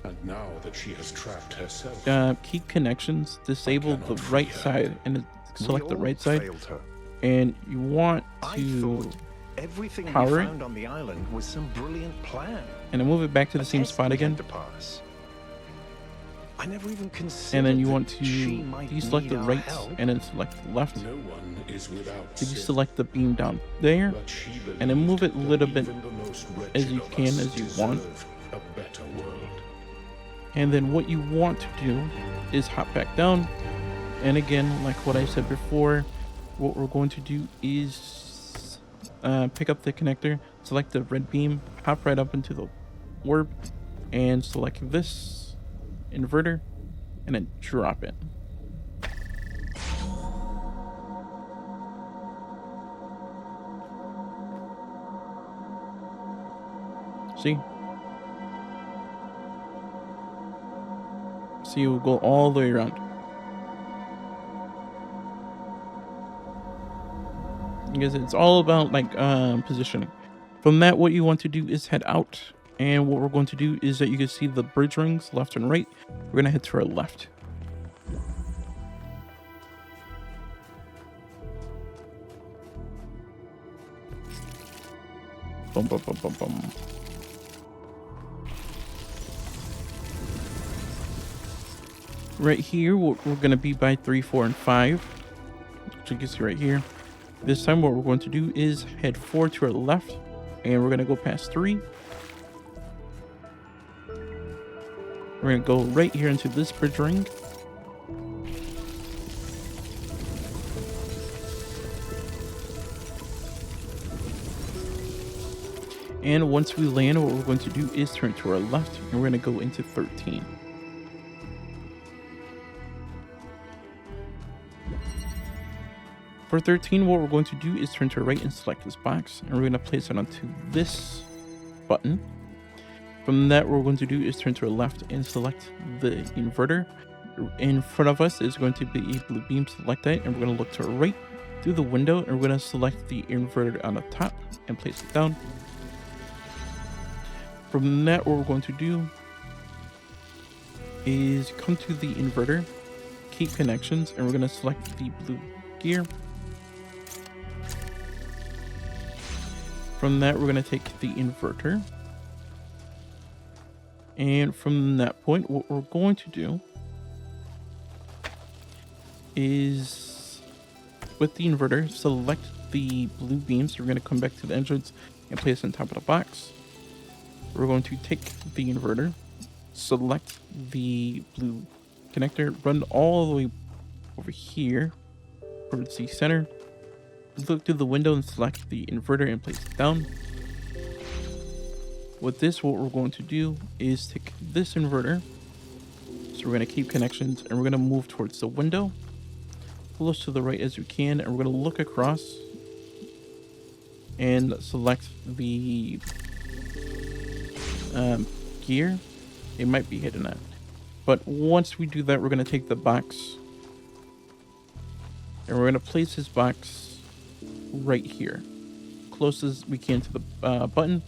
And now that she has trapped herself, Keep connections, disable the right side, and select the right side. Failed her. And you want I to thought everything we power it, found on the island was some brilliant plan. and then move it back to the A same test spot we again. had to pass. I never even considered And then you that want to she might deselect need the our right help. and then select the left. no one is without So you sin, select the beam down there, but she and then move it a believed little that bit even the most as wretched you of can, us as you want. deserved a better world. And then what you want to do is hop back down. And again, like what I said before, what we're going to do is pick up the connector, select the red beam, hop right up into the orb, and select this inverter, and then drop it. See? So you will go all the way around. Because it's all about like positioning. From that, what you want to do is head out. And what we're going to do is that you can see the bridge rings left and right. We're going to head to our left. Boom, boom, boom, boom, boom. Right here, we're going to be by 3, 4, and 5. Which you can see right here. This time, what we're going to do is head 4 to our left. And we're going to go past 3. We're going to go right here into this bridge ring. And once we land, what we're going to do is turn to our left, and we're going to go into 13. For 13, what we're going to do is turn to our right and select this box, and we're going to place it onto this button. From that, what we're going to do is turn to our left and select the inverter. In front of us is going to be a blue beam, select that, and we're going to look to our right through the window, and we're going to select the inverter on the top and place it down. From that, what we're going to do is come to the inverter, keep connections, and we're going to select the blue gear. From that, we're going to take the inverter. And from that point, what we're going to do is, with the inverter, select the blue beams. We're going to come back to the entrance and place it on top of the box. We're going to take the inverter, select the blue connector, run all the way over here towards the center. Look through the window and select the inverter and place it down. With this, what we're going to do is take this inverter. So we're going to keep connections and we're going to move towards the window, close to the right as we can, and we're going to look across and select the gear. It might be hidden at, but once we do that, we're going to take the box and we're going to place this box right here, close as we can to the button.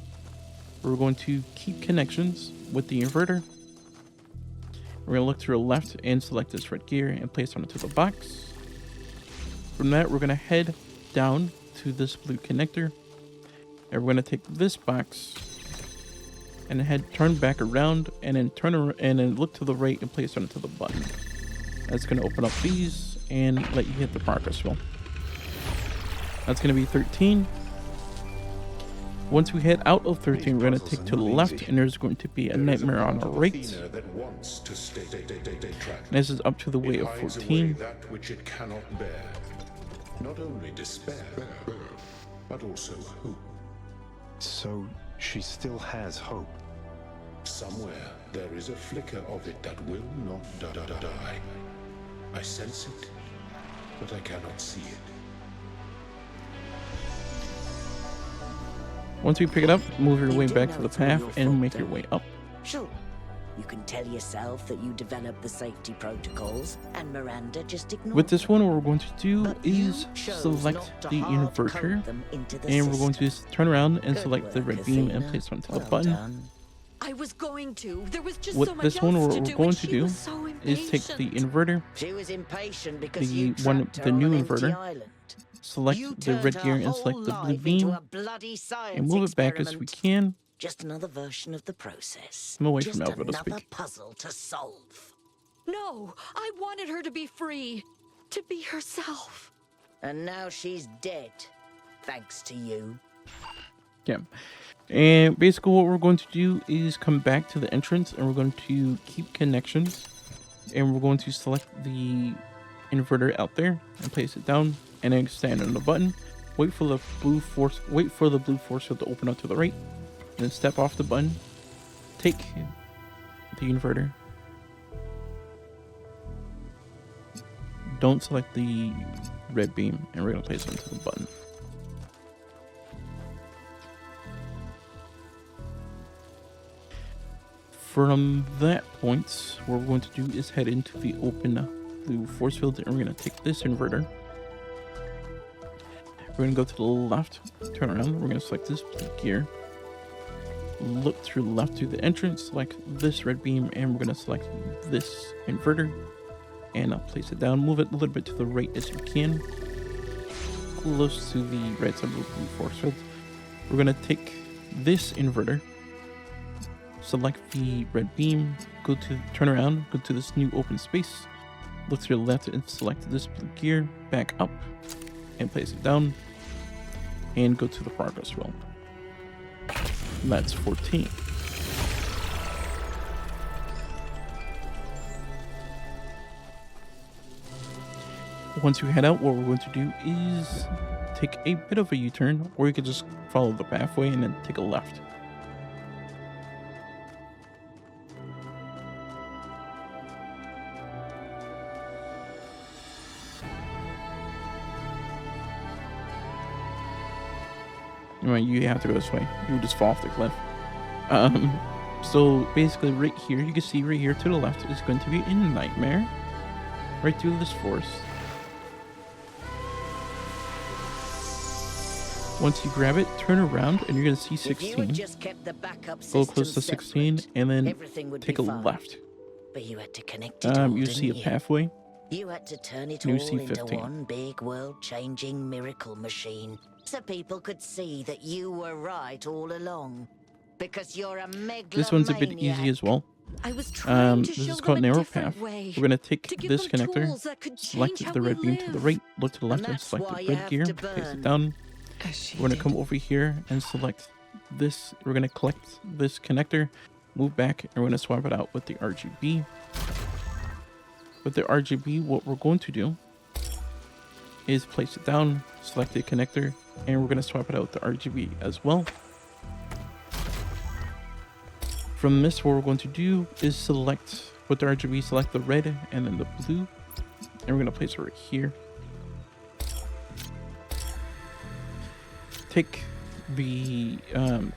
We're going to keep connections with the inverter. We're going to look to the left and select this red gear and place it onto the box. From that, we're going to head down to this blue connector. And we're going to take this box and turn back around and then and then look to the right and place it onto the button. That's going to open up these and let you hit the progress wheel. That's going to be 13. Once we head out of 13, we're going to take to the left, and there's going to be a nightmare on our right. And this is up to the way of 14. That which it cannot bear. Not only despair, but also hope. So she still has hope. Somewhere there is a flicker of it that will not die. I sense it, but I cannot see it. Once you pick it up, move your way back to the path and make your way up. Sure. You can tell yourself that you developed the safety protocols, and Miranda just ignored With this one, what we're going to do But you is chose select not to the hard code inverter, them into the and we're going to system. turn around and Good select the work, red beam and Athena. place it onto Well the button. done. I was going to. There was just With so much this one, else what to we're do, going and to she do was so is take the impatient. inverter, She was impatient because The you one- trapped her the on new an empty inverter. island. select You the turned red her gear and whole select the blue life beam, into a bloody science and move it back as we experiment. can. Just another version of the process. I'm away Just from Alpha to another speak. puzzle to solve. No, I wanted her to be free, to be herself. And now she's dead, thanks to you. Yeah. And basically what we're going to do is come back to the entrance and we're going to keep connections. And we're going to select the inverter out there and place it down and then stand on the button. Wait for the blue force field to open up to the right. And then step off the button. Take the inverter. Don't select the red beam and we're gonna place it onto the button. From that point, what we're going to do is head into the open blue force field, and we're going to take this inverter. We're going to go to the left, turn around, we're going to select this blue gear. Look through the left to the entrance, select this red beam, and we're going to select this inverter. And I'll place it down, move it a little bit to the right as you can. Close to the right side of the blue force field. We're going to take this inverter. Select the red beam, turn around, go to this new open space, look to the left and select this blue gear, back up and place it down, and go to the progress wheel. That's 14. Once you head out, what we're going to do is take a bit of a U-turn, or you could just follow the pathway and then take a left. Right, you have to go this way. You would just fall off the cliff. So basically right here, you can see right here to the left is going to be a nightmare. Right through this forest. Once you grab it, turn around, and you're going to see 16. If you had just kept the backup Go close to system 16, separate, and then everything would take be a fine. left. But you had to connect it all, You see a didn't you? pathway. You had to turn it You all see into 15. one big world-changing miracle machine. so people could see that you were right all along. Because you're a megalomaniac. This one's a bit easy as well. I was trying to This show is them called a narrow different path. way. We're gonna take To give this them connector, tools that could select change how the we red beam to the live. right, look to the left, and that's select why the you red have gear, to place it burn. down. As she We're gonna did. come over here and select this. We're gonna collect this connector, move back, and we're gonna swap it out with the RGB. With the RGB, what we're going to do is place it down, select the connector, and we're gonna swap it out with the RGB as well. From this, what we're going to do is select, with the RGB, select the red and then the blue, and we're gonna place it right here. Take the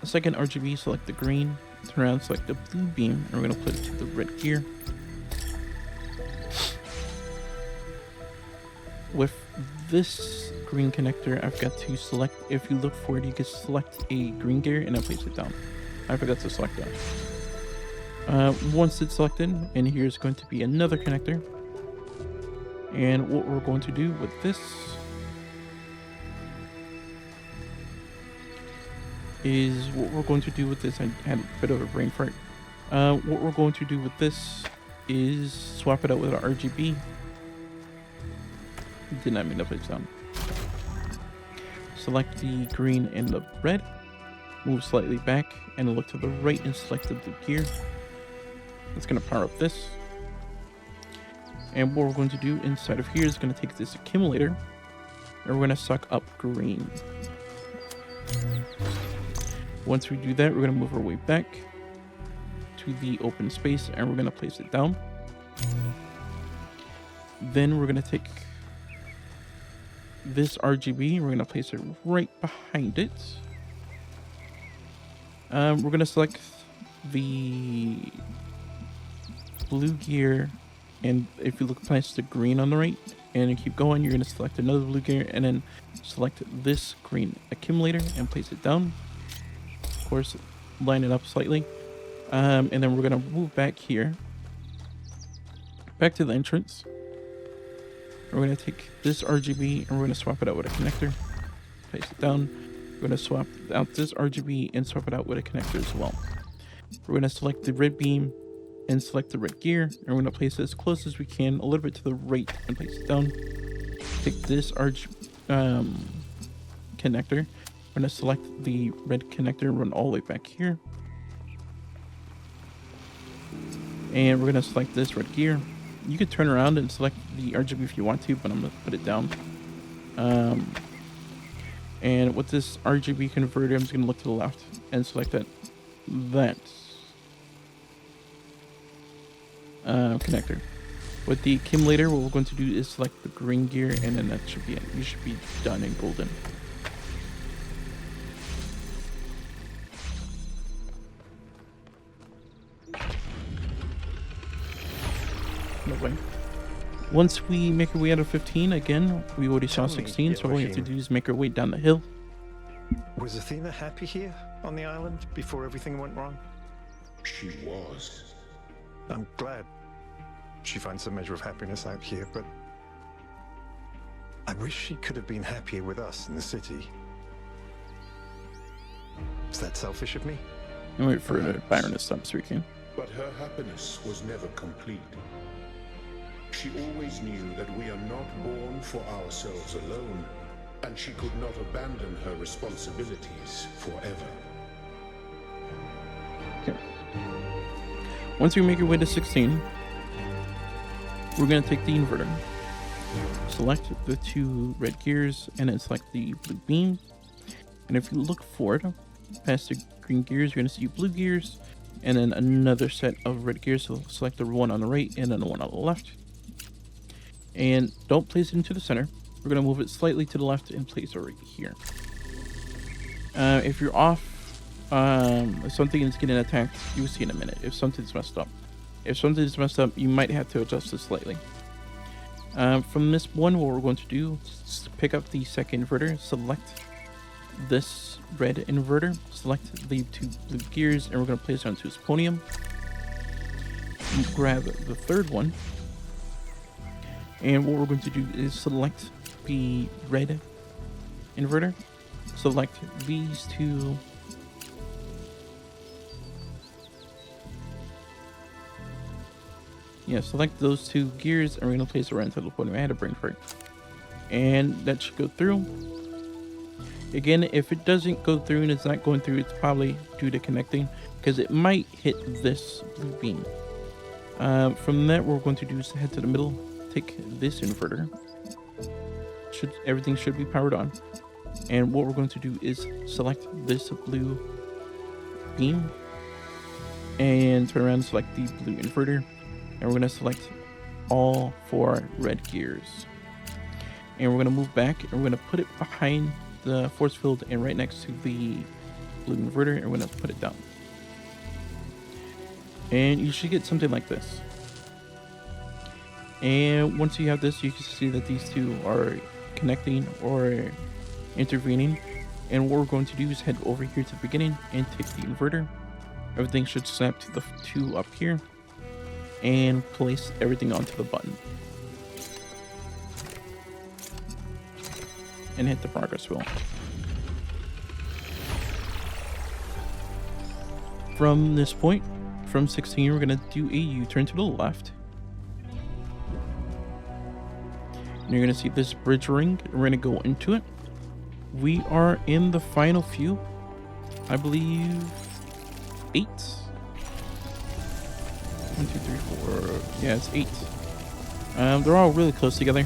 second RGB, select the green, turn around, select the blue beam, and we're gonna put it to the red gear. With this green connector, I've got to select, if you look for it, you can select a green gear and then place it down. I forgot to select that. Once it's selected, and here's going to be another connector. And what we're going to do with this is I had a bit of a brain fart. What we're going to do with this is swap it out with our RGB. Did not mean to place down. Select the green and the red. Move slightly back and look to the right and select the blue gear. That's going to power up this. And what we're going to do inside of here is going to take this accumulator and we're going to suck up green. Once we do that, we're going to move our way back to the open space and we're going to place it down. Then we're going to take this RGB, we're going to place it right behind it. We're going to select the blue gear, and if you look past the green on the right and you keep going, you're going to select another blue gear and then select this green accumulator and place it down. Of course, line it up slightly, and then we're going to move back here, back to the entrance. We're going to take this RGB and we're going to swap it out with a connector, place it down. We're going to swap out this RGB and swap it out with a connector as well. We're going to select the red beam and select the red gear, and we're going to place it as close as we can, a little bit to the right, and place it down. Take this connector. We're going to select the red connector and run all the way back here. And we're going to select this red gear. You could turn around and select the RGB if you want to, but I'm going to put it down. And with this RGB converter, I'm just going to look to the left and select that connector. With the accumulator, what we're going to do is select the green gear, and then that should be it. You should be done and golden. No way. Once we make our way out of 15, again, we already saw 16, so all we have to do is make our way down the hill. Was Athena happy here on the island before everything went wrong? She was. I'm glad she finds some measure of happiness out here, but I wish she could have been happier with us in the city. Is that selfish of me? And wait for Byron to stop speaking. But her happiness was never complete. She always knew that we are not born for ourselves alone, and she could not abandon her responsibilities forever. Okay. Once we make our way to 16, we're going to take the inverter. Select the two red gears and then select the blue beam. And if you look forward past the green gears, you're going to see blue gears and then another set of red gears. So select the one on the right and then the one on the left. And don't place it into the center. We're going to move it slightly to the left and place it right here. If you're off, if something is getting attacked, you'll see in a minute if something's messed up. If something's messed up, you might have to adjust it slightly. From this one, what we're going to do is pick up the second inverter, select this red inverter, select the two blue gears, and we're going to place it onto its podium. Grab the third one. And what we're going to do is select the red inverter, select these two. Yeah, select those two gears, and we're gonna place it right into the point. I had a brain fart, and that should go through. Again, if it doesn't go through and it's not going through, it's probably due to connecting, because it might hit this blue beam. From that, what we're going to do is head to the middle, take this inverter. Everything should be powered on, and what we're going to do is select this blue beam and turn around and select the blue inverter, and we're going to select all 4 red gears, and we're going to move back and we're going to put it behind the force field and right next to the blue inverter, and we're going to put it down, and you should get something like this. And once you have this, you can see that these two are connecting or intervening, and what we're going to do is head over here to the beginning and take the inverter. Everything should snap to the 2 up here, and place everything onto the button and hit the progress wheel. From this point, from 16, we're going to do a U-turn to the left, and you're going to see this bridge ring. We're going to go into it. We are in the final few, I believe 8. 1, 2, 3, 4. Yeah, it's 8. They're all really close together.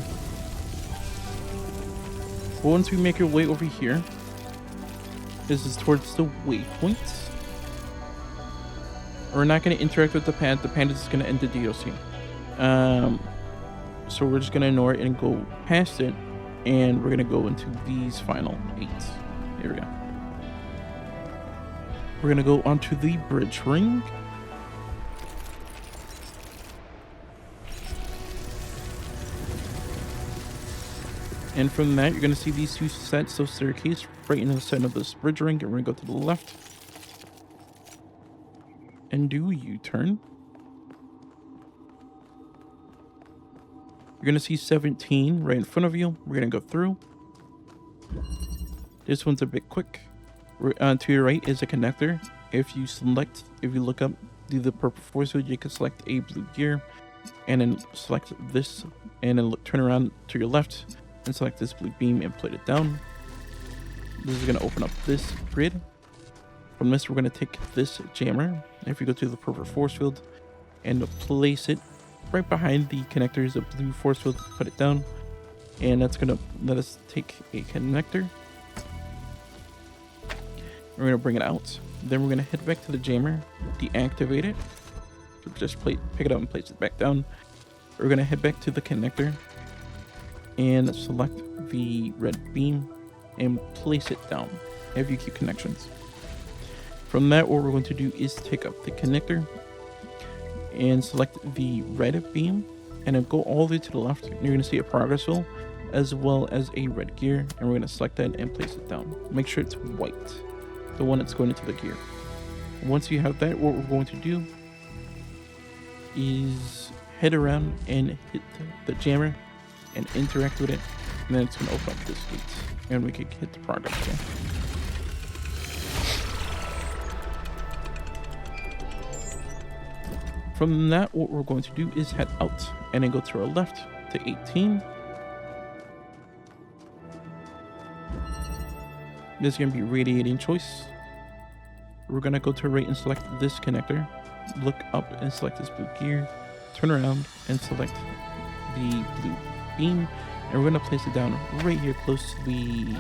But once we make our way over here, this is towards the waypoint. We're not going to interact with the pad. The pad is just going to end the DLC. So we're just going to ignore it and go past it, and we're going to go into these final 8. Here we go. We're going to go onto the bridge ring. And from that, you're going to see these 2 sets of staircase right in the center of this bridge ring. And we're going to go to the left and do a U-turn. You're going to see 17 right in front of you. We're going to go through. This one's a bit quick. To your right is a connector. If you look up, do the purple force field, you can select a blue gear, and then select this, and then turn around to your left and select this blue beam and plate it down. This is going to open up this grid. From this, we're going to take this jammer. If you go to the purple force field and place it right behind the connectors, a blue force field, put it down, and that's going to let us take a connector. We're going to bring it out. Then we're going to head back to the jammer, deactivate it, just pick it up and place it back down. We're going to head back to the connector and select the red beam and place it down. Have you keep connections. From that, what we're going to do is take up the connector and select the red beam, and then go all the way to the left. You're going to see a progress wheel as well as a red gear, and we're going to select that and place it down. Make sure it's white, the one that's going into the gear. Once you have that, what we're going to do is head around and hit the jammer and interact with it, and then it's going to open up this gate, and we can hit the progress wheel. From that, what we're going to do is head out and then go to our left to 18. This is going to be radiating choice. We're going to go to right and select this connector. Look up and select this blue gear. Turn around and select the blue beam. And we're going to place it down right here close to the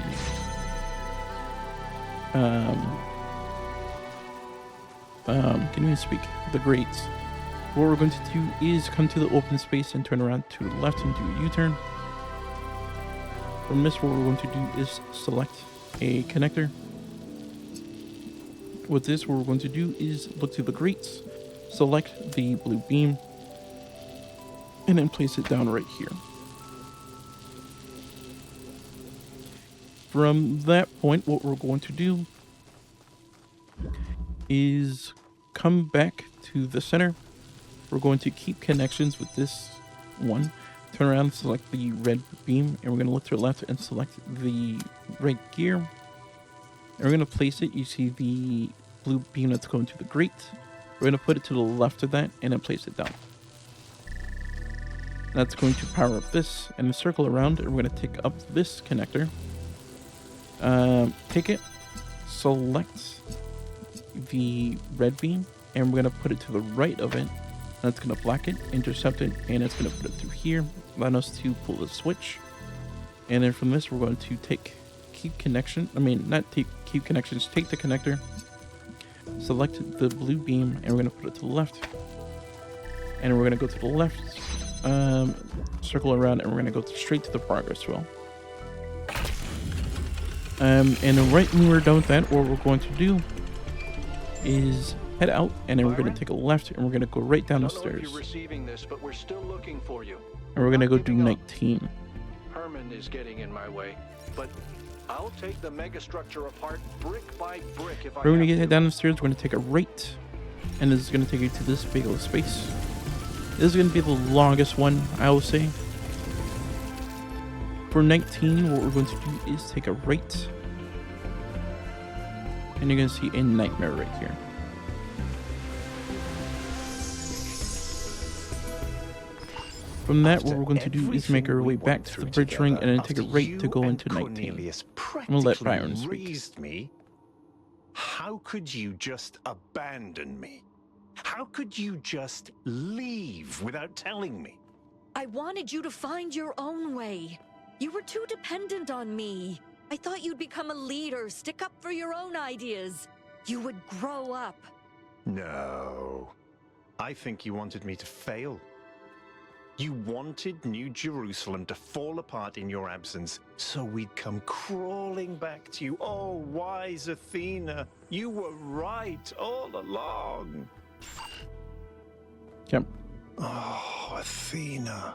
can't even speak. The grates. What we're going to do is come to the open space and turn around to the left and do a U-turn. From this, what we're going to do is select a connector. With this, what we're going to do is look to the grates, select the blue beam, and then place it down right here. From that point, what we're going to do is come back to the center. We're going to keep connections with this one. Turn around, select the red beam, and we're going to look to the left and select the red gear. And we're going to place it. You see the blue beam that's going to the grate. We're going to put it to the left of that and then place it down. That's going to power up this and circle around. And we're going to take up this connector. Take it, select the red beam, and we're going to put it to the right of it. That's going to block it, intercept it, and it's going to put it through here, allowing us to pull the switch. And then from this, we're going to take keep connection. I mean, not take keep connections. Take the connector, select the blue beam, and we're going to put it to the left. And we're going to go to the left, circle around, and we're going to go straight to the progress wheel. And then right when we're done with that, what we're going to do is head out, and then we're going to take a left, and we're going to go right down the stairs. But we're still looking for you. And we're going to go do 19. Herman is getting in my way, but I'll take the megastructure apart brick by brick if I We're going to have head down the stairs. We're going to take a right, and this is going to take you to this big old space. This is going to be the longest one, I will say. For 19, what we're going to do is take a right, and you're going to see a nightmare right here. From that, what we're going to do is make our way back to the bridge ring and then take a right to go into 19. I'm going to let Byron speak. Me? How could you just abandon me? How could you just leave without telling me? I wanted you to find your own way. You were too dependent on me. I thought you'd become a leader, stick up for your own ideas. You would grow up. No. I think you wanted me to fail. You wanted New Jerusalem to fall apart in your absence, so we'd come crawling back to you. Oh, wise Athena, you were right all along. Yep. Oh, Athena.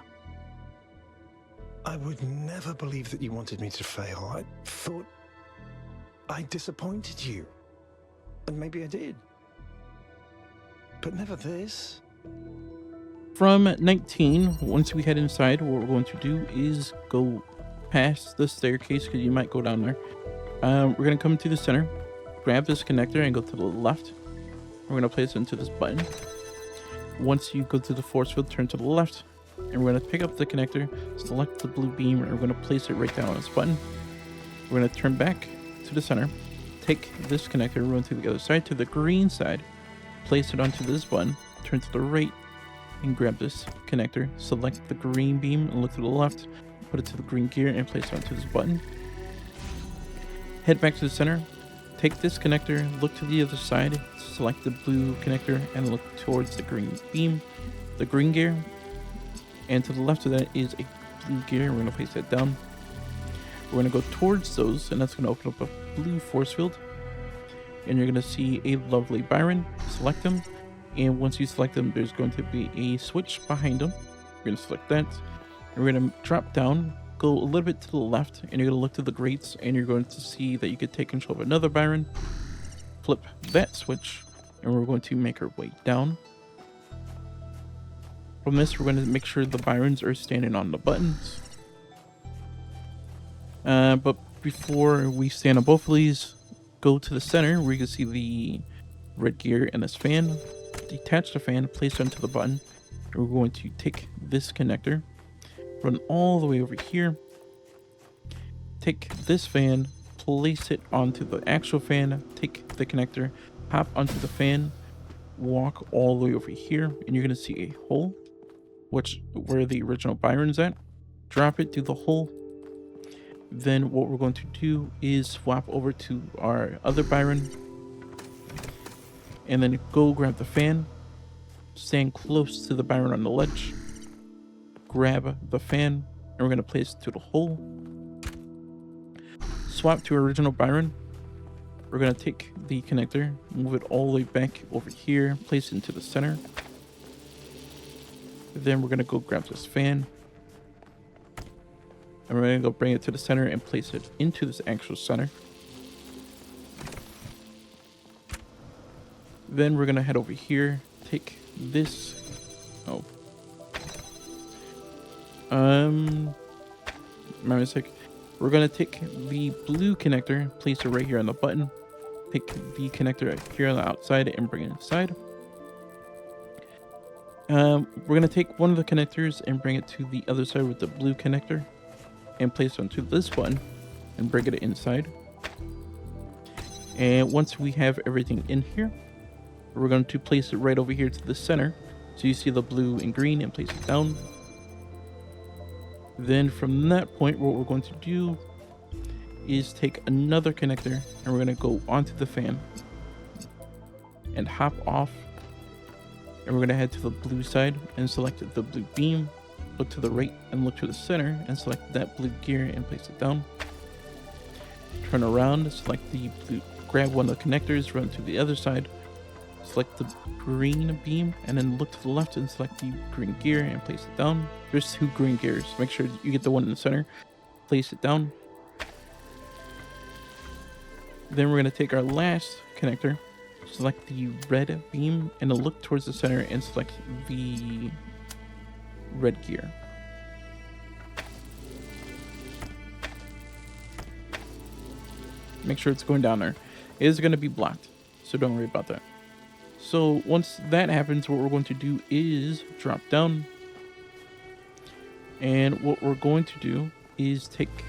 I would never believe that you wanted me to fail. I thought I disappointed you. And maybe I did. But never this. From 19, once we head inside, what we're going to do is go past the staircase, because you might go down there. We're going to come to the center, grab this connector, and go to the left. We're going to place it into this button. Once you go to the force field, turn to the left. And we're going to pick up the connector, select the blue beam, and we're going to place it right down on this button. We're going to turn back to the center, take this connector, run to the other side, to the green side, place it onto this button, turn to the right, and grab this connector, select the green beam, and look to the left, put it to the green gear, and place it onto this button. Head back to the center, take this connector, look to the other side, select the blue connector, and look towards the green beam, the green gear. And to the left of that is a blue gear. We're going to place that down. We're going to go towards those, and that's going to open up a blue force field. And you're going to see a lovely Byron. Select them. And once you select them, there's going to be a switch behind them. We're going to select that. And we're going to drop down, go a little bit to the left, and you're going to look to the grates, and you're going to see that you could take control of another Byron. Flip that switch, and we're going to make our way down. From this, we're going to make sure the Byrons are standing on the buttons. But before we stand on both of these, go to the center where you can see the red gear and this fan. Detach the fan, place it onto the button. And we're going to take this connector, run all the way over here. Take this fan, place it onto the actual fan. Take the connector, hop onto the fan, walk all the way over here, and you're going to see a hole. Where the original Byron's at, drop it through the hole. Then what we're going to do is swap over to our other Byron, and then go grab the fan, stand close to the Byron on the ledge, grab the fan, and we're going to place it to the hole. Swap to original Byron. We're going to take the connector, move it all the way back over here, place it into the center. Then we're going to go grab this fan, and we're going to go bring it to the center and place it into this actual center. Then we're going to head over here, take this, my mistake. We're gonna take the blue connector, place it right here on the button. Take the connector here on the outside and bring it inside. We're gonna take one of the connectors and bring it to the other side with the blue connector and place it onto this button and bring it inside. And once we have everything in here, we're going to place it right over here to the center. So you see the blue and green, and place it down. Then from that point, what we're going to do is take another connector and we're going to go onto the fan and hop off. And we're going to head to the blue side and select the blue beam. Look to the right and look to the center and select that blue gear and place it down. Turn around, select the blue, grab one of the connectors, run to the other side, select the green beam, and then look to the left and select the green gear and place it down. There's 2 green gears. Make sure you get the one in the center. Place it down. Then we're going to take our last connector, select the red beam, and then look towards the center and select the red gear. Make sure it's going down there. It is going to be blocked, so don't worry about that. So once that happens, what we're going to do is drop down. And what we're going to do is take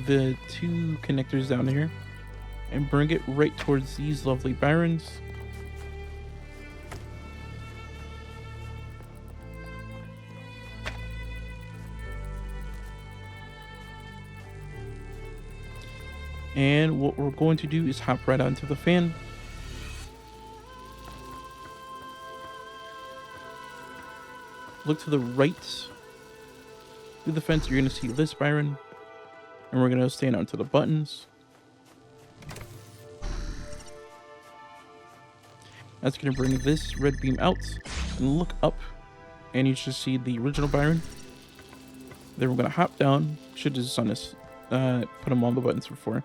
the 2 connectors down here and bring it right towards these lovely Byrons. And what we're going to do is hop right onto the fan. Look to the right through the fence. You're going to see this Byron. And we're going to stand onto the buttons. That's going to bring this red beam out. And look up. And you should see the original Byron. Then we're going to hop down. Should just on this. Put them on the buttons before.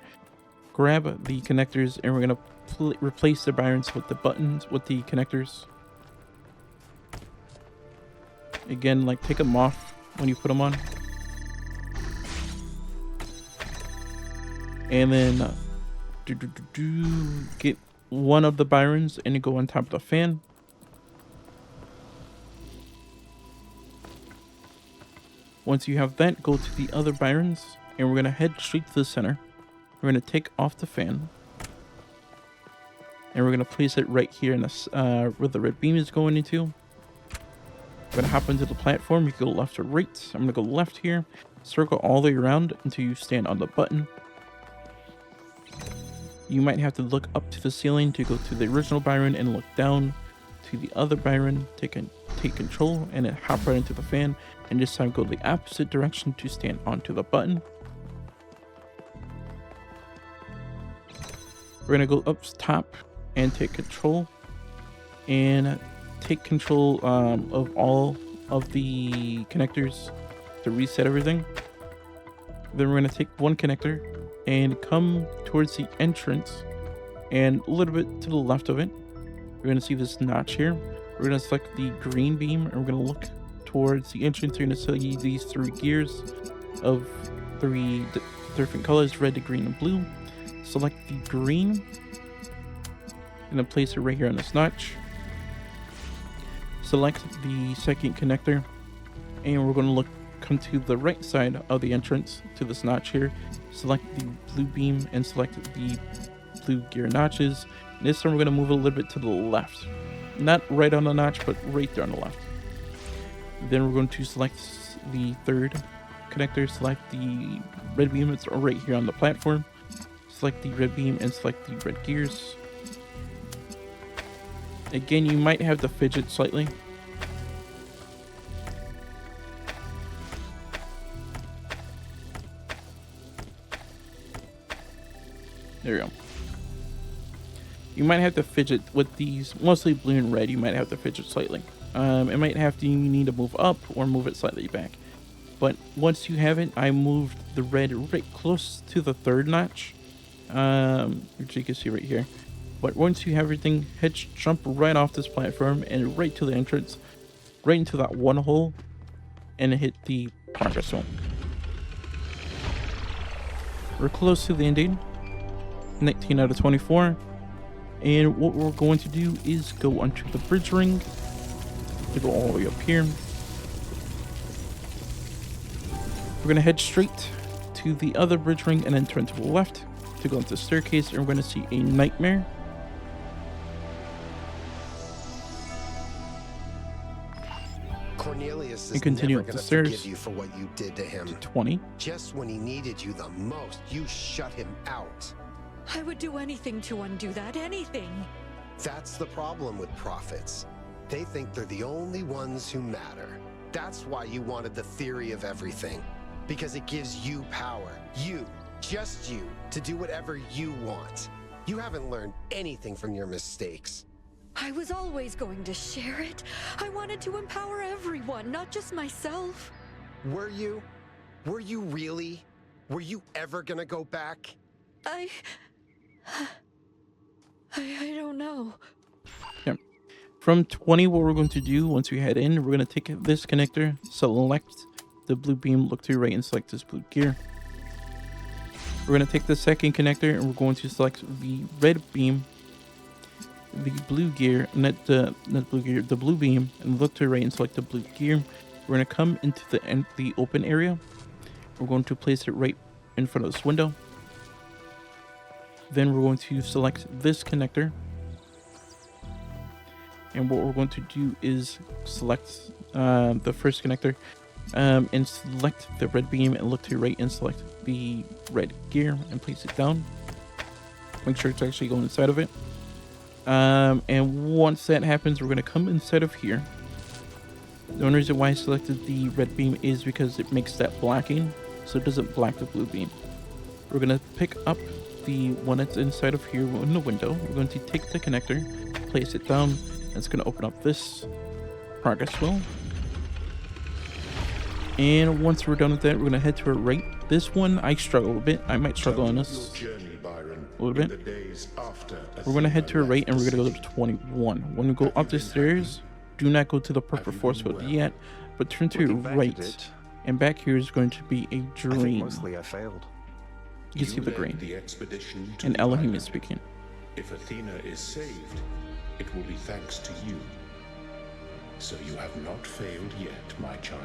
Grab the connectors. And we're going to replace the Byrons with the buttons. With the connectors. Again, like, take them off when you put them on. And then get one of the Byrons and you go on top of the fan. Once you have that, go to the other Byrons and we're going to head straight to the center. We're going to take off the fan. And we're going to place it right here in this, where the red beam is going into. We're going to hop into the platform. You can go left or right. I'm going to go left here. Circle all the way around until you stand on the button. You might have to look up to the ceiling to go to the original Byron and look down to the other Byron. Take control and then hop right into the fan. And this time go the opposite direction to stand onto the button. We're going to go up top and take control. And take control of all of the connectors to reset everything. Then we're going to take one connector and come towards the entrance and a little bit to the left of it. We're going to see this notch here. We're going to select the green beam and we're going to look towards the entrance. You're going to see these 3 gears of 3 different colors, red, green, and blue. Select the green and then place it right here on this notch. Select the second connector and we're going to come to the right side of the entrance to this notch here. Select the blue beam and select the blue gear notches. And this time we're going to move a little bit to the left. Not right on the notch, but right there on the left. Then we're going to select the third connector. Select the red beam. It's right here on the platform. Select the red beam and select the red gears. Again, you might have to fidget slightly. There we go. You might have to fidget with these, mostly blue and red. You might have to fidget slightly. It might have to, you need to move up or move it slightly back. But once you have it, I moved the red right close to the third notch, which you can see right here. But once you have everything, jump right off this platform and right to the entrance, right into that one hole, and hit the progress zone. We're close to the ending. 19 out of 24. And what we're going to do is go onto the bridge ring to go all the way up here. We're going to head straight to the other bridge ring and then turn to the left to go into the staircase, and we're going to see a nightmare. Cornelius is And continue never up the gonna stairs. forgive you for what you did to him. 20. Just when he needed you the most, you shut him out. I would do anything to undo that, anything. That's the problem with prophets. They think they're the only ones who matter. That's why you wanted the theory of everything. Because it gives you power. You, just you, to do whatever you want. You haven't learned anything from your mistakes. I was always going to share it. I wanted to empower everyone, not just myself. Were you? Were you really? Were you ever gonna go back? I don't know. Yeah. From 20, what we're going to do once we head in, we're going to take this connector, select the blue beam, look to your right, and select this blue gear. We're going to take the second connector and we're going to select the red beam, the blue gear, not blue gear, the blue beam, and look to your right and select the blue gear. We're going to come into the open area. We're going to place it right in front of this window. Then we're going to select this connector. And what we're going to do is select the first connector and select the red beam and look to your right and select the red gear and place it down. Make sure it's actually going inside of it. And once that happens, we're going to come inside of here. The only reason why I selected the red beam is because it makes that blacking, so it doesn't black the blue beam. We're going to pick up the one that's inside of here in the window. We're going to take the connector, place it down, and it's going to open up this progress wheel. And once we're done with that, we're going to head to our right. This one, I struggle a bit. I might struggle on this a little bit. We're going to head to our right, and we're going to go to 21. When we go up the stairs, do not go to the purple force field yet, but turn to your right. And back here is going to be a dream. Mostly I failed. You can see the green. And Elohim is speaking. If Athena is saved, it will be thanks to you. So you have not failed yet, my child.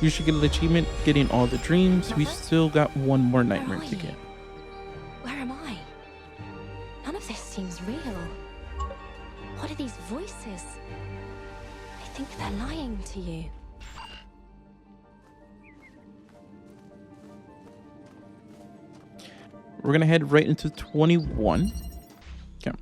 You should get an achievement getting all the dreams. We still got one more nightmare to get. Where am I? None of this seems real. What are these voices? I think they're lying to you. We're going to head right into 21. Okay.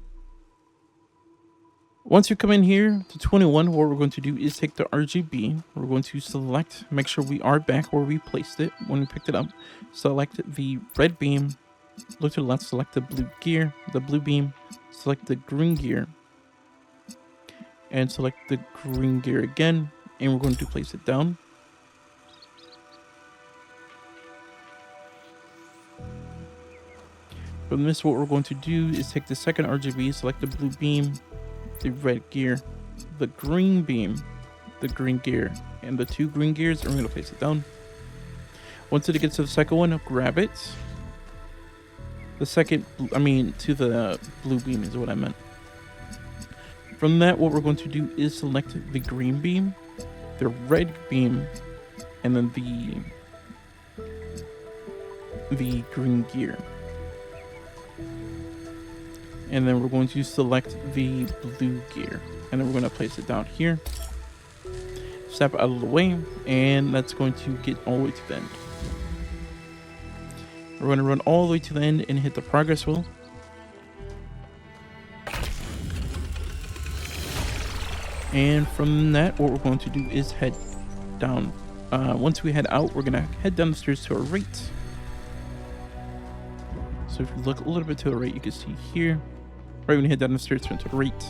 Once you come in here to 21, what we're going to do is take the RGB. We're going to select, make sure we are back where we placed it when we picked it up. Select the red beam. Look to the left, select the blue gear, the blue beam. Select the green gear. And select the green gear again. And we're going to place it down. From this, what we're going to do is take the second RGB, select the blue beam, the red gear, the green beam, the green gear, and the two green gears, and we're going to place it down. Once it gets to the second one, grab it. The second, to the blue beam is what I meant. From that, what we're going to do is select the green beam, the red beam, and then the green gear. And then we're going to select the blue gear. And then we're going to place it down here. Step out of the way. And that's going to get all the way to the end. We're going to run all the way to the end and hit the progress wheel. And from that, what we're going to do is head down. Once we head out, we're going to head down the stairs to our right. So if you look a little bit to the right, you can see here. Right when you head down the stairs, turn to the right.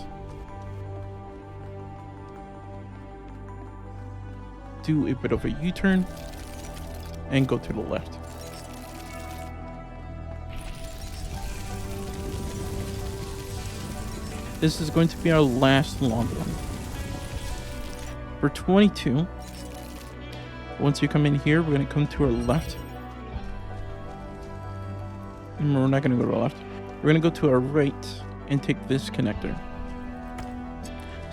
Do a bit of a U-turn. And go to the left. This is going to be our last long one. For 22, Once you come in here, we're going to come to our left. We're not going to go to our left. We're going to go to our right and take this connector.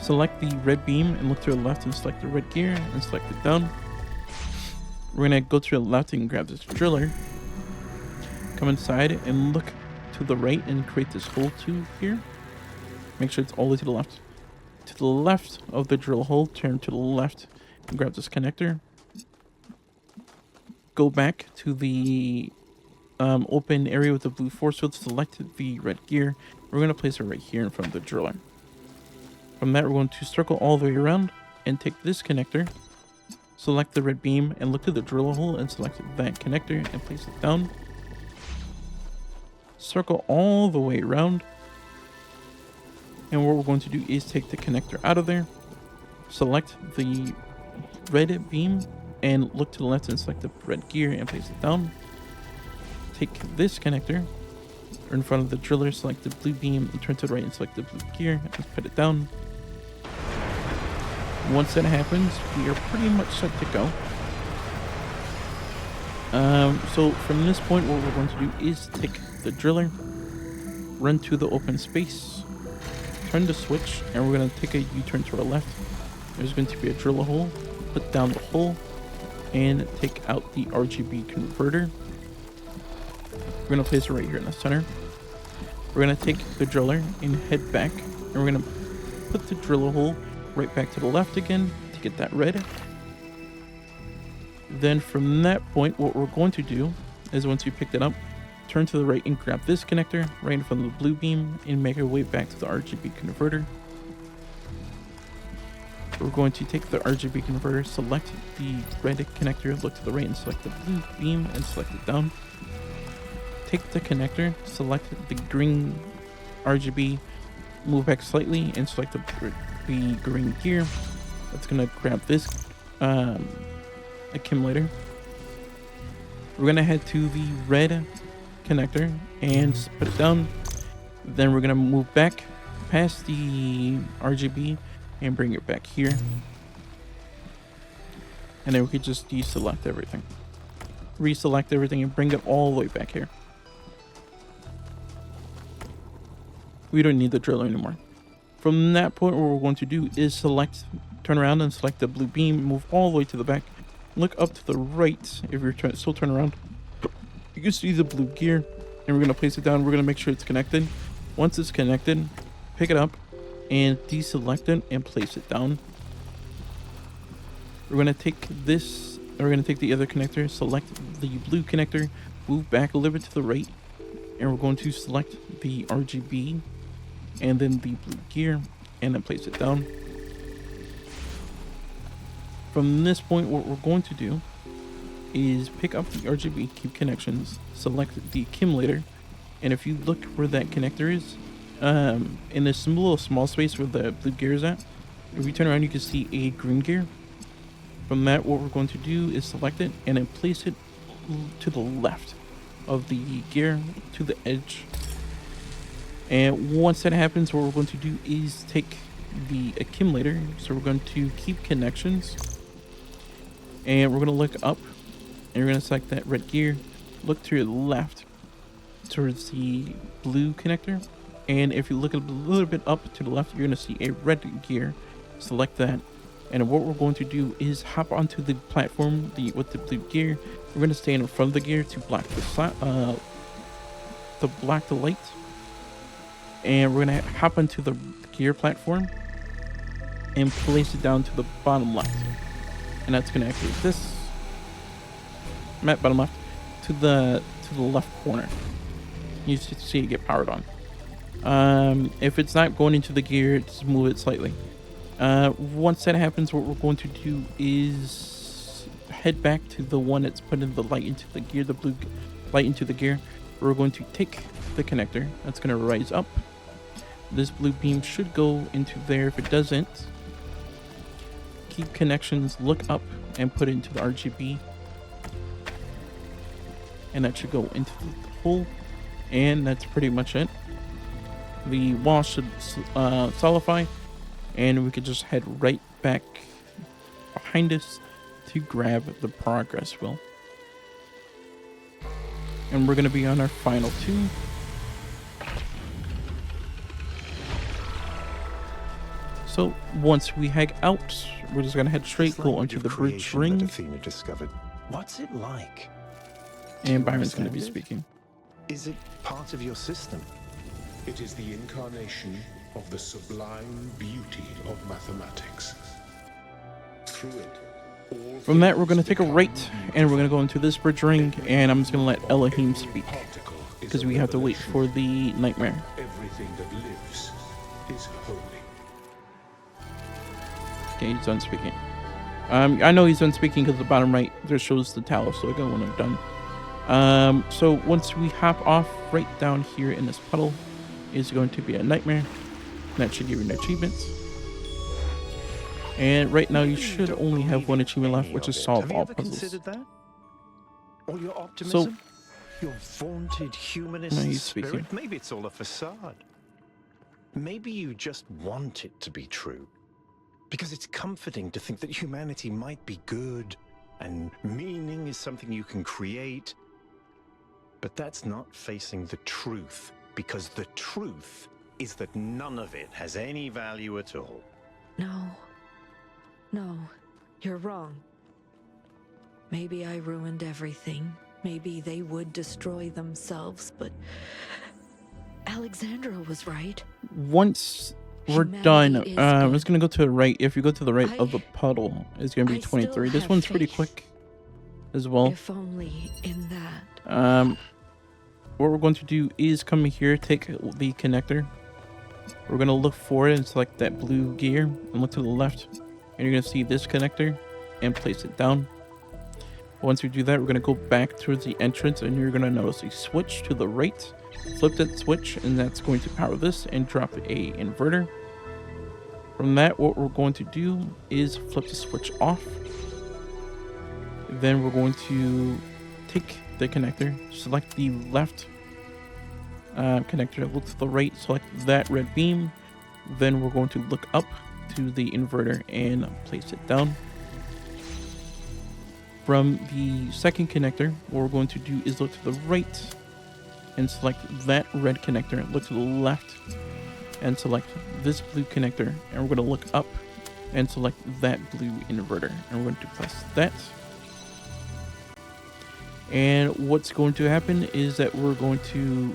Select the red beam and look to the left and select the red gear and select it down. We're going to go to the left and grab this driller. Come inside and look to the right and create this hole tube here. Make sure it's all the way to the left. To the left of the drill hole, turn to the left and grab this connector. Go back to the open area with the blue force field, select the red gear. We're going to place it right here in front of the driller. From that, we're going to circle all the way around and take this connector, select the red beam and look to the drill hole and select that connector and place it down. Circle all the way around. And what we're going to do is take the connector out of there, select the red beam and look to the left and select the red gear and place it down. Take this connector in front of the driller, select the blue beam and turn to the right and select the blue gear and put it down. Once that happens, we are pretty much set to go. So from this point, what we're going to do is take the driller, run to the open space, turn the switch, and we're going to take a U-turn to our left. There's going to be a drill hole, put down the hole, and take out the RGB converter. We're going to place it right here in the center. We're going to take the driller and head back, and we're going to put the drill hole right back to the left again to get that red. Then from that point, what we're going to do is once you picked it up, turn to the right and grab this connector right in front of the blue beam and make our way back to the RGB converter. We're going to take the RGB converter, select the red connector, look to the right and select the blue beam and select it down. Take the connector, select the green RGB, move back slightly and select the green gear. That's going to grab this accumulator. We're going to head to the red connector and put it down. Then we're going to move back past the RGB and bring it back here. And then we could just deselect everything. Reselect everything and bring it all the way back here. We don't need the driller anymore. From that point, what we're going to do is select, turn around and select the blue beam, move all the way to the back. Look up to the right if you're still turn around. You can see the blue gear and we're going to place it down. We're going to make sure it's connected. Once it's connected, pick it up and deselect it and place it down. We're going to take this, we're going to take the other connector, select the blue connector, move back a little bit to the right, and we're going to select the RGB and then the blue gear and then place it down. From this point, what we're going to do is pick up the RGB, keep connections, select the accumulator, and if you look where that connector is, in this little small space where the blue gear is at, if you turn around you can see a green gear. From that, what we're going to do is select it and then place it to the left of the gear to the edge. And once that happens, what we're going to do is take the accumulator, so we're going to keep connections and we're going to look up and we're going to select that red gear, look to your left towards the blue connector, and if you look a little bit up to the left, you're going to see a red gear. Select that, and what we're going to do is hop onto the platform with the blue gear. We're going to stay in front of the gear to block the light, and we're going to hop onto the gear platform and place it down to the bottom left, and that's going to activate this map bottom left to the left corner. You see it get powered on. If it's not going into the gear, just move it slightly. Once that happens, what we're going to do is head back to the one that's putting the light into the gear, the blue light into the gear. We're going to take the connector that's going to rise up. This blue beam should go into there. If it doesn't, keep connections, look up and put it into the RGB, and that should go into the hole. And that's pretty much it. The wall should solidify, and we could just head right back behind us to grab the progress wheel. And we're going to be on our final 2. So once we head out, we're just going to head straight, This go language onto of the bridge creation ring, that Athena discovered. What's it like? Do and you Byron's going to understand be it? speaking. Is it part of your system? It is the incarnation of the sublime beauty of mathematics. Through it, all From that, we're going to things take a become right, and we're going to go into this bridge ring, and I'm just going to let Elohim Every speak, particle is because a we have to wait revelation. for the nightmare. Everything that lives is holy. Okay, he's done speaking. I know he's done speaking because the bottom right there shows the Talos, so I got one done. So once we hop off right down here in this puddle is going to be a nightmare. That should give you an achievement. And right now you Maybe should don't only have believe one in achievement left, any which of is it. solve Have you all ever puzzles. considered that? Or your optimism? Your vaunted humanist No, he's spirit? speaking. Maybe it's all a facade. Maybe you just want it to be true. Because it's comforting to think that humanity might be good, and meaning is something you can create. But that's not facing the truth, because the truth is that none of it has any value at all. No, you're wrong. Maybe I ruined everything. Maybe they would destroy themselves, but Alexandra was right. Once we're done, Humanity is I'm good. just going to go to the right. If you go to the right of the I- puddle, it's going to be I still 23. This have one's pretty faith. quick as well. If only in that. What we're going to do is come in here, take the connector. We're going to look for it and select that blue gear and look to the left. And you're going to see this connector and place it down. Once we do that, we're going to go back towards the entrance and you're going to notice a switch to the right. Flip that switch and that's going to power this and drop a inverter. From that, what we're going to do is flip the switch off. Then we're going to take the connector, select the left connector, look to the right, select that red beam. Then we're going to look up to the inverter and place it down. From the second connector, what we're going to do is look to the right and select that red connector, look to the left and select this blue connector, and we're going to look up and select that blue inverter, and we're going to press that. And what's going to happen is that we're going to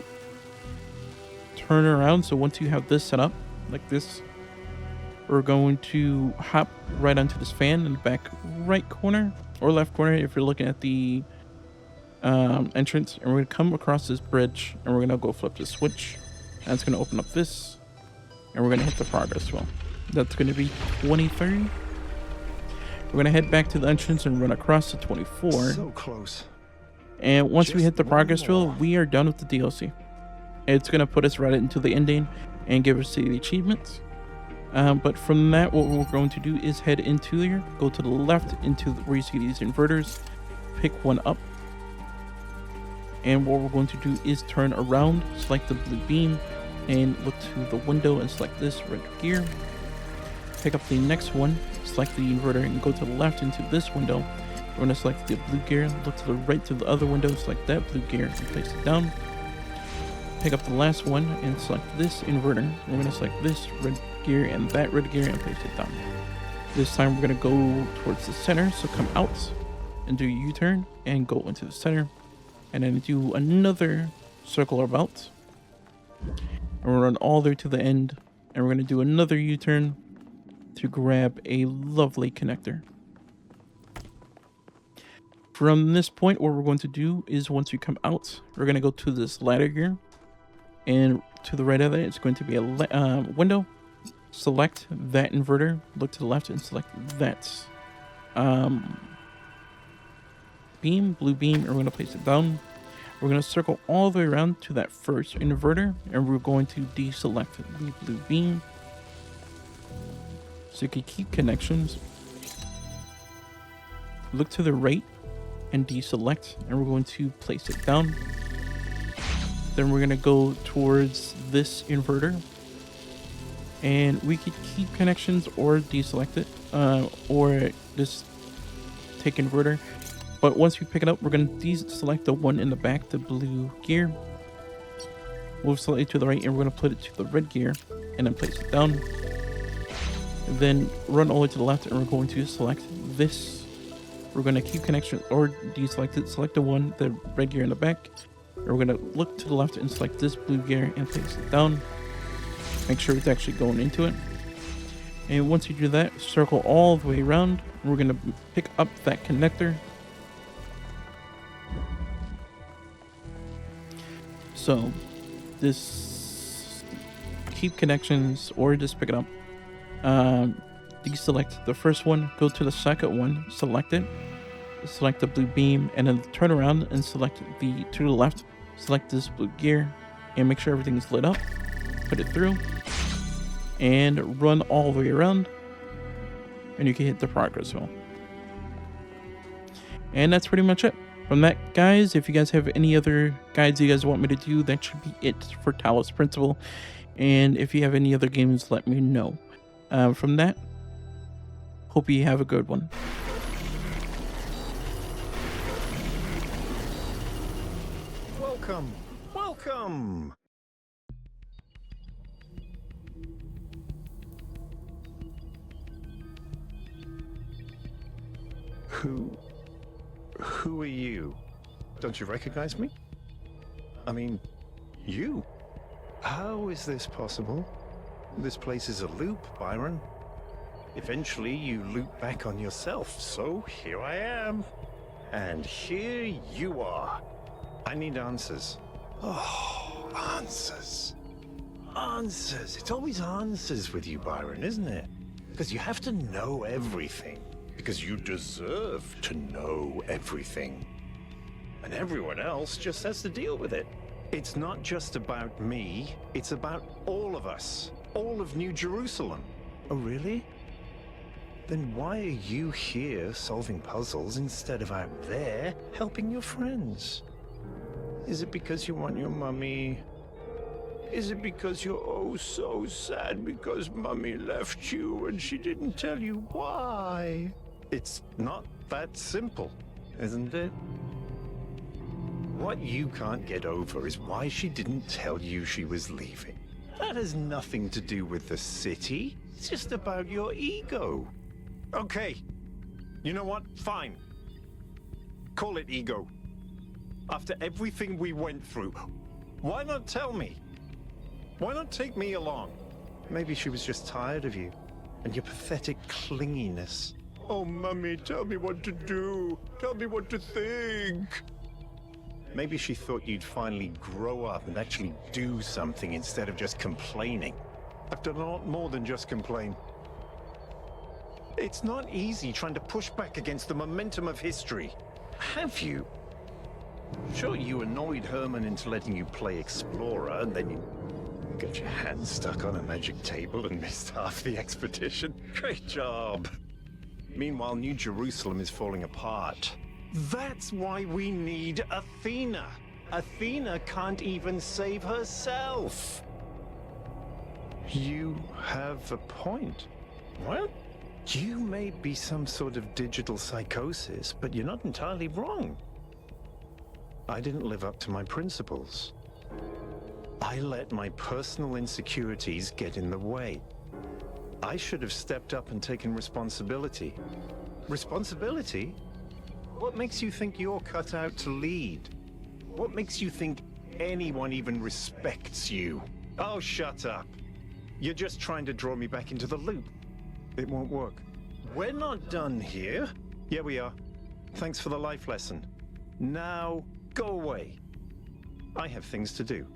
turn around. So once you have this set up like this, we're going to hop right onto this fan in the back right corner or left corner if you're looking at the entrance, and we're going to come across this bridge and we're going to go flip the switch, and it's going to open up this, and we're going to hit the progress wheel. That's going to be 23. We're going to head back to the entrance and run across to 24. So close. And once we Just hit the one progress wheel, more. we are done with the DLC. It's going to put us right into the ending and give us the achievements. But from that, what we're going to do is head into here, go to the left into where you see these inverters, pick one up. And what we're going to do is turn around, select the blue beam, and look to the window and select this red gear. Pick up the next one, select the inverter, and go to the left into this window. We're going to select the blue gear, look to the right to the other window, select that blue gear, and place it down. Pick up the last one and select this inverter. We're going to select this red gear and that red gear and place it down. This time we're going to go towards the center, so come out and do a U-turn and go into the center. And then do another circle about. And we'll run all the way to the end. And we're going to do another U-turn to grab a lovely connector. From this point, what we're going to do is once we come out, we're going to go to this ladder here. And to the right of it, it's going to be a window. Select that inverter, look to the left, and select that beam, blue beam, and we're going to place it down. We're going to circle all the way around to that first inverter, and we're going to deselect the blue beam. So you can keep connections. Look to the right and deselect, and we're going to place it down. Then we're going to go towards this inverter, and we could keep connections or deselect it, or just take inverter. But once we pick it up, we're going to deselect the one in the back, the blue gear. Move slightly to the right, and we're going to put it to the red gear, and then place it down. And then run all the way to the left, and we're going to select this. We're going to keep connection or deselect it. Select the one, the red gear in the back. And we're going to look to the left and select this blue gear and place it down. Make sure it's actually going into it. And once you do that, circle all the way around. We're going to pick up that connector. So this keep connections or just pick it up. Deselect the first one, go to the second one, select it, select the blue beam, and then turn around and select the to the left, select this blue gear, and make sure everything's lit up. Put it through and run all the way around, and you can hit the progress wheel. And that's pretty much it. From that, guys, if you guys have any other guides you guys want me to do, that should be it for Talos Principle. And if you have any other games, let me know. From that, hope you have a good one. Welcome, welcome. Who are you? Don't you recognize me? I mean, you? How is this possible? This place is a loop, Byron. Eventually, you loop back on yourself, so here I am. And here you are. I need answers. Oh, answers. Answers. It's always answers with you, Byron, isn't it? Because you have to know everything. Because you deserve to know everything. And everyone else just has to deal with it. It's not just about me, it's about all of us. All of New Jerusalem. Oh, really? Then why are you here solving puzzles instead of out there helping your friends? Is it because you want your mummy? Is it because you're oh so sad because mummy left you and she didn't tell you why? It's not that simple, isn't it? What you can't get over is why she didn't tell you she was leaving. That has nothing to do with the city. It's just about your ego. Okay. You know what? Fine. Call it ego. After everything we went through, why not tell me? Why not take me along? Maybe she was just tired of you and your pathetic clinginess. Oh, Mummy, tell me what to do. Tell me what to think. Maybe she thought you'd finally grow up and actually do something instead of just complaining. I've done a lot more than just complain. It's not easy trying to push back against the momentum of history. Have you? Sure, you annoyed Herman into letting you play Explorer, and then you got your hand stuck on a magic table and missed half the expedition. Great job. Meanwhile, New Jerusalem is falling apart. That's why we need Athena. Athena can't even save herself. You have a point. Well, you may be some sort of digital psychosis, but you're not entirely wrong. I didn't live up to my principles. I let my personal insecurities get in the way. I should have stepped up and taken responsibility. Responsibility? What makes you think you're cut out to lead? What makes you think anyone even respects you? Oh, shut up. You're just trying to draw me back into the loop. It won't work. We're not done here. Yeah, we are. Thanks for the life lesson. Now, go away. I have things to do.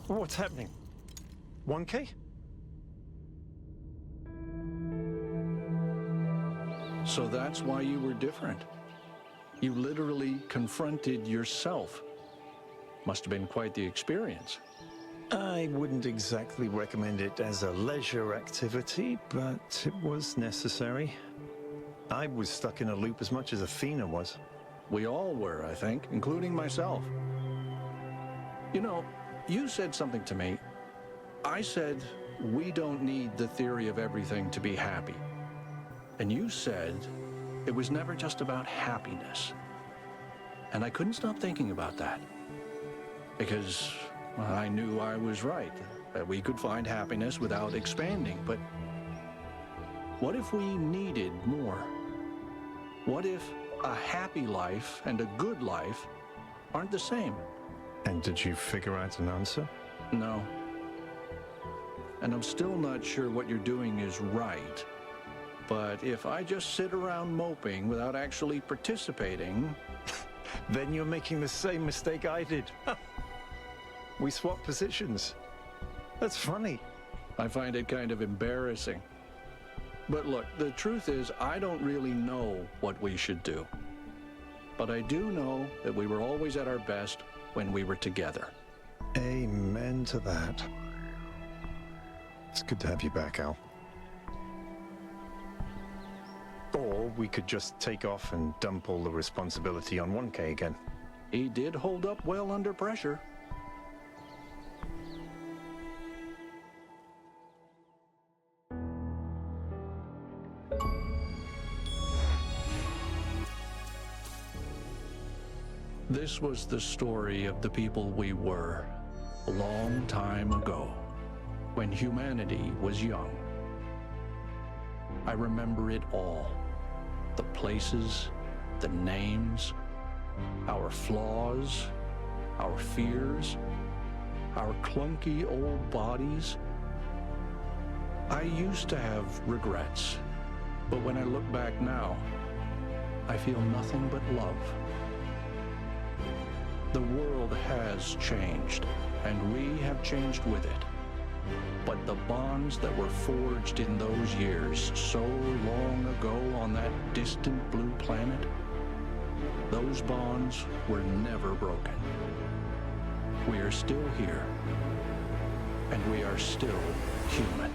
What's happening? 1K? So that's why you were different. You literally confronted yourself. Must have been quite the experience. I wouldn't exactly recommend it as a leisure activity, but it was necessary. I was stuck in a loop as much as Athena was. We all were, I think, including myself. You know, you said something to me. I said, we don't need the theory of everything to be happy. And you said, it was never just about happiness. And I couldn't stop thinking about that. Because I knew I was right, that we could find happiness without expanding. But what if we needed more? What if a happy life and a good life aren't the same? And did you figure out an answer? No. And I'm still not sure what you're doing is right. But if I just sit around moping without actually participating... Then you're making the same mistake I did. We swapped positions. That's funny. I find it kind of embarrassing. But look, the truth is, I don't really know what we should do. But I do know that we were always at our best when we were together. Amen to that. It's good to have you back, Al. Or we could just take off and dump all the responsibility on 1K again. He did hold up well under pressure. This was the story of the people we were, a long time ago, when humanity was young. I remember it all. The places, the names, our flaws, our fears, our clunky old bodies. I used to have regrets, but when I look back now, I feel nothing but love. The world has changed, and we have changed with it. But the bonds that were forged in those years, so long ago on that distant blue planet, those bonds were never broken. We are still here, and we are still human.